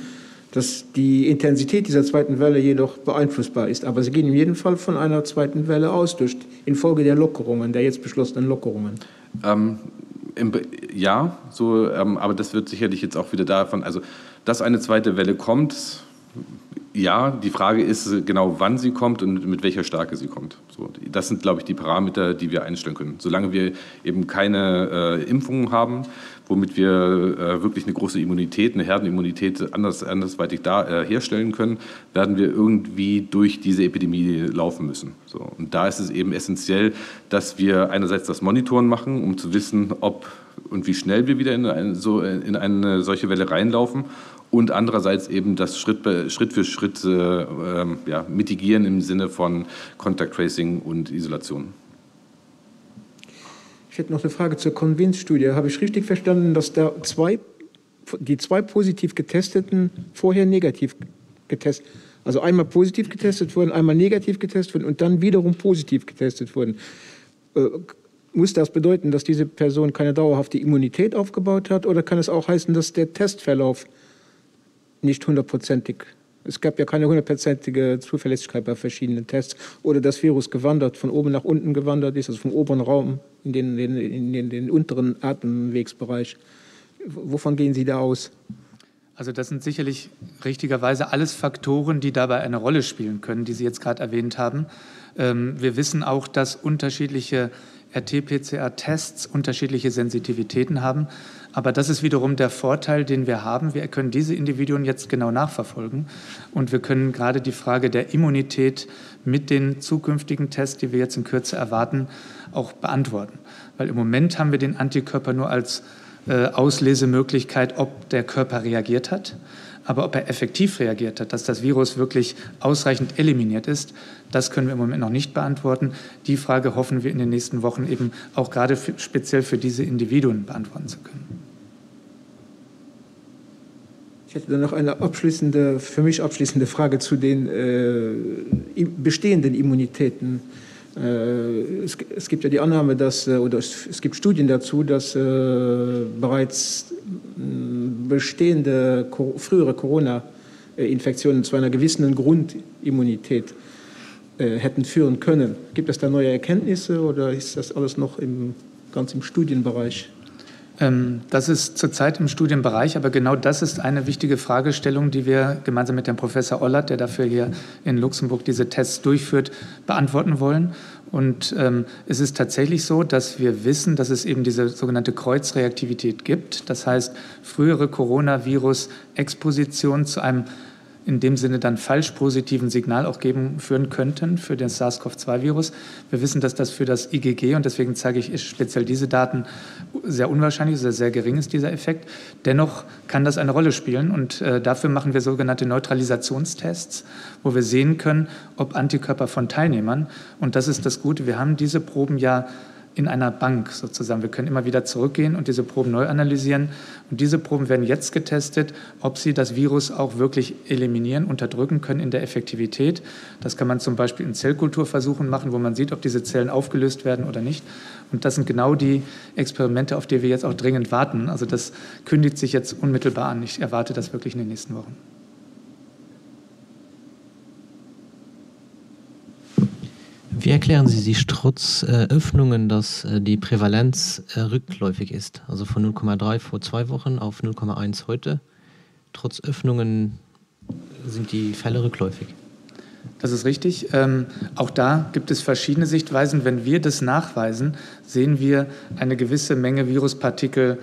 dass die Intensität dieser zweiten Welle jedoch beeinflussbar ist. Aber Sie gehen in jedem Fall von einer zweiten Welle aus, infolge der Lockerungen, der jetzt beschlossenen Lockerungen. Ja, so, aber das wird sicherlich jetzt auch wieder davon, also dass eine zweite Welle kommt, ja, die Frage ist genau, wann sie kommt und mit welcher Stärke sie kommt. So, das sind, glaube ich, die Parameter, die wir einstellen können. Solange wir eben keine Impfungen haben, womit wir wirklich eine große Immunität, eine Herdenimmunität andersweitig herstellen können, werden wir irgendwie durch diese Epidemie laufen müssen. So, und da ist es eben essentiell, dass wir einerseits das Monitoren machen, um zu wissen, ob und wie schnell wir wieder in eine solche Welle reinlaufen, und andererseits eben das Schritt für Schritt mitigieren im Sinne von Contact Tracing und Isolation. Ich hätte noch eine Frage zur Convince-Studie. Habe ich richtig verstanden, dass da die zwei positiv Getesteten vorher negativ getestet, also einmal positiv getestet wurden, einmal negativ getestet wurden und dann wiederum positiv getestet wurden? Muss das bedeuten, dass diese Person keine dauerhafte Immunität aufgebaut hat, oder kann es auch heißen, dass der Testverlauf nicht hundertprozentig, es gab ja keine hundertprozentige Zuverlässigkeit bei verschiedenen Tests, oder das Virus gewandert, von oben nach unten gewandert ist, also vom oberen Raum in den unteren Atemwegsbereich. Wovon gehen Sie da aus? Also das sind sicherlich richtigerweise alles Faktoren, die dabei eine Rolle spielen können, die Sie jetzt gerade erwähnt haben. Wir wissen auch, dass unterschiedliche RT-PCR-Tests unterschiedliche Sensitivitäten haben. Aber das ist wiederum der Vorteil, den wir haben. Wir können diese Individuen jetzt genau nachverfolgen. Und wir können gerade die Frage der Immunität mit den zukünftigen Tests, die wir jetzt in Kürze erwarten, auch beantworten. Weil im Moment haben wir den Antikörper nur als Auslesemöglichkeit, ob der Körper reagiert hat. Aber ob er effektiv reagiert hat, dass das Virus wirklich ausreichend eliminiert ist, das können wir im Moment noch nicht beantworten. Die Frage hoffen wir in den nächsten Wochen eben auch gerade speziell für diese Individuen beantworten zu können. Ich hätte dann noch eine für mich abschließende Frage zu den bestehenden Immunitäten. Es gibt ja die Annahme, es gibt Studien dazu, dass bereits bestehende frühere Corona-Infektionen zu einer gewissen Grundimmunität hätten führen können. Gibt es da neue Erkenntnisse, oder ist das alles noch ganz im Studienbereich? Das ist zurzeit im Studienbereich, aber genau das ist eine wichtige Fragestellung, die wir gemeinsam mit dem Professor Ollert, der dafür hier in Luxemburg diese Tests durchführt, beantworten wollen. Und es ist tatsächlich so, dass wir wissen, dass es eben diese sogenannte Kreuzreaktivität gibt. Das heißt, frühere Coronavirus-Expositionen zu einem in dem Sinne dann falsch positiven Signal auch führen könnten für das SARS-CoV-2-Virus. Wir wissen, dass das für das IgG, und deswegen zeige ich speziell diese Daten, sehr unwahrscheinlich, sehr gering ist dieser Effekt. Dennoch kann das eine Rolle spielen, und dafür machen wir sogenannte Neutralisationstests, wo wir sehen können, ob Antikörper von Teilnehmern, und das ist das Gute, wir haben diese Proben ja in einer Bank sozusagen. Wir können immer wieder zurückgehen und diese Proben neu analysieren. Und diese Proben werden jetzt getestet, ob sie das Virus auch wirklich eliminieren, unterdrücken können in der Effektivität. Das kann man zum Beispiel in Zellkulturversuchen machen, wo man sieht, ob diese Zellen aufgelöst werden oder nicht. Und das sind genau die Experimente, auf die wir jetzt auch dringend warten. Also das kündigt sich jetzt unmittelbar an. Ich erwarte das wirklich in den nächsten Wochen. Wie erklären Sie sich trotz Öffnungen, dass die Prävalenz rückläufig ist? Also von 0,3 vor 2 Wochen auf 0,1 heute. Trotz Öffnungen sind die Fälle rückläufig. Das ist richtig. Auch da gibt es verschiedene Sichtweisen. Wenn wir das nachweisen, sehen wir eine gewisse Menge Viruspartikel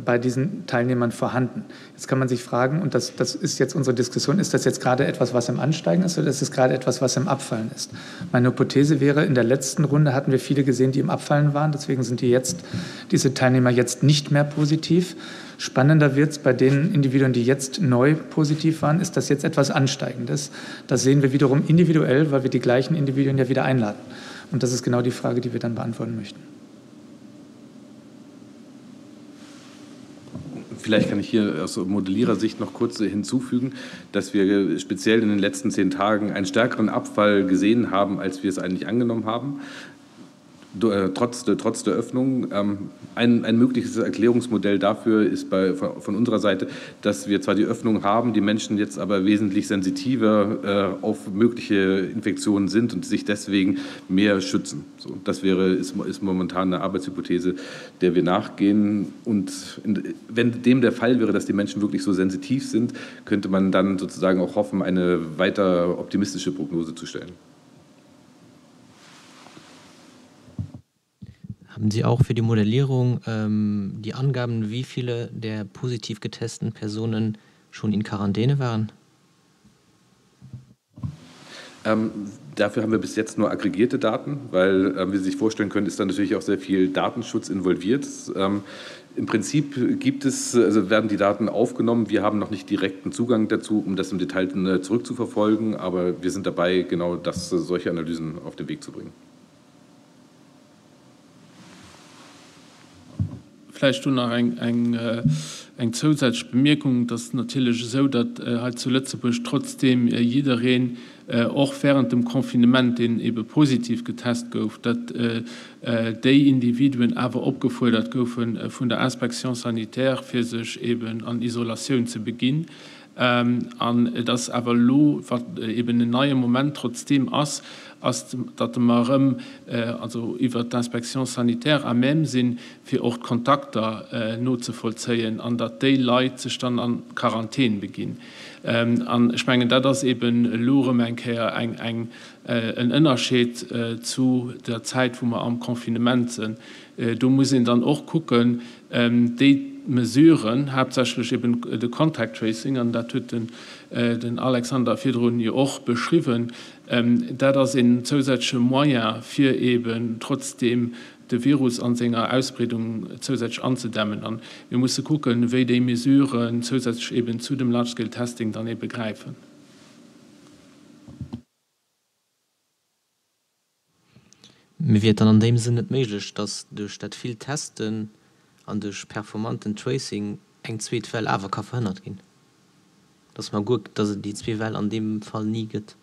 bei diesen Teilnehmern vorhanden. Jetzt kann man sich fragen, und das ist jetzt unsere Diskussion, ist das jetzt gerade etwas, was im Ansteigen ist, oder ist es gerade etwas, was im Abfallen ist? Meine Hypothese wäre, in der letzten Runde hatten wir viele gesehen, die im Abfallen waren, deswegen sind diese Teilnehmer jetzt nicht mehr positiv. Spannender wird es bei den Individuen, die jetzt neu positiv waren, ist das jetzt etwas Ansteigendes. Das sehen wir wiederum individuell, weil wir die gleichen Individuen ja wieder einladen. Und das ist genau die Frage, die wir dann beantworten möchten. Vielleicht kann ich hier aus Modellierersicht noch kurz hinzufügen, dass wir speziell in den letzten 10 Tagen einen stärkeren Abfall gesehen haben, als wir es eigentlich angenommen haben. Trotz der Öffnung. Ein mögliches Erklärungsmodell dafür ist von unserer Seite, dass wir zwar die Öffnung haben, die Menschen jetzt aber wesentlich sensitiver auf mögliche Infektionen sind und sich deswegen mehr schützen. So, das ist momentan eine Arbeitshypothese, der wir nachgehen. Und wenn dem der Fall wäre, dass die Menschen wirklich so sensitiv sind, könnte man dann sozusagen auch hoffen, eine weiter optimistische Prognose zu stellen. Haben Sie auch für die Modellierung die Angaben, wie viele der positiv getesteten Personen schon in Quarantäne waren? Dafür haben wir bis jetzt nur aggregierte Daten, weil, wie Sie sich vorstellen können, ist da natürlich auch sehr viel Datenschutz involviert. Im Prinzip werden die Daten aufgenommen. Wir haben noch nicht direkten Zugang dazu, um das im Detail zurückzuverfolgen, aber wir sind dabei, genau solche Analysen auf den Weg zu bringen. Vielleicht noch eine zusätzliche Bemerkung, dass natürlich so, dass halt zu Lützeburg trotzdem jeder auch während dem Konfinement den eben positiv getestet wird, dass die Individuen aber abgefordert werden von der Inspektion sanitär für sich eben an Isolation zu beginnen. An das aber eben ein neuer Moment trotzdem ist, dass wir also über die Inspektion sanitär am même Sinn für auch Kontakte nachzuvollziehen, an dass die Leute sich dann an Quarantäne beginnen. Ich meine, das ist eben ein Unterschied zu der Zeit, wo wir am Konfinement sind. Du musst dann auch gucken, die Mesuren, hauptsächlich eben de Contact Tracing, und das hat den Alexander Fedron ja auch beschrieben, das in zusätzliche Moyen für eben trotzdem den Virus an seiner Ausbreitung zusätzlich anzudämmen. Und wir müssen gucken, wie die Mesuren zusätzlich eben zu dem Large-Scale-Testing dann eben begreifen. Mir wird dann an dem Sinne nicht möglich, dass durch das viel Testen an durch performanten Tracing eng Zweitfälle aber kann verhindert gehen. Dass man gut, dass die Zweitfälle an dem Fall nie geht.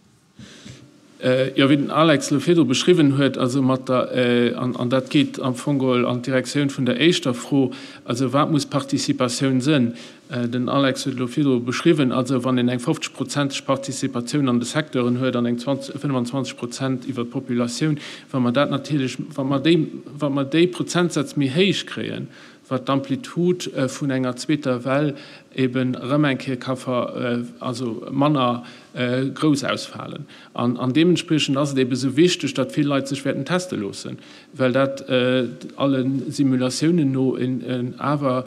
Ja, wie den Alex Lefedo beschrieben hat, also an das geht am Fongol an Direktion von der Eischter froh, also was muss Partizipation sein? Den Alex Lefedo beschrieben, also wenn eine 50% Partizipation an den Sektoren hört, dann 25% über die Population, wenn man das natürlich, wenn man die Prozentsätze mehr hoch kriegen, was die Amplitude von einer zweiten Welle eben also Männer groß ausfallen. An dementsprechend ist es eben so wichtig, dass viele Leute sich werden testen lassen, weil das alle Simulationen noch aber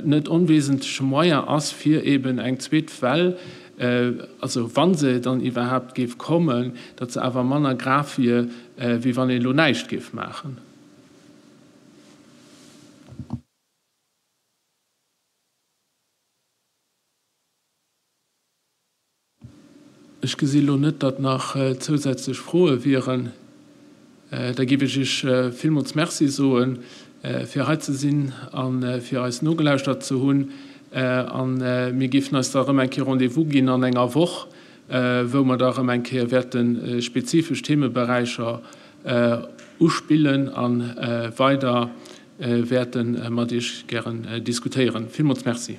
nicht unwesentliche Meier ist für eben ein zweite Welle, also wann sie dann überhaupt kommen, dass sie aber Männer Grafie wie wenn sie nicht machen. Ich sehe nicht, dass nach zusätzlich frohe wären. Da gebe ich vielmals Merci so für heute zu sein und für uns nur gelauscht zu haben. Wir geben uns da ein Rendezvous gehen an einer Woche, wo wir da werden spezifische Themenbereiche ausspielen und weiter werden wir dich gerne diskutieren. Vielmals Merci.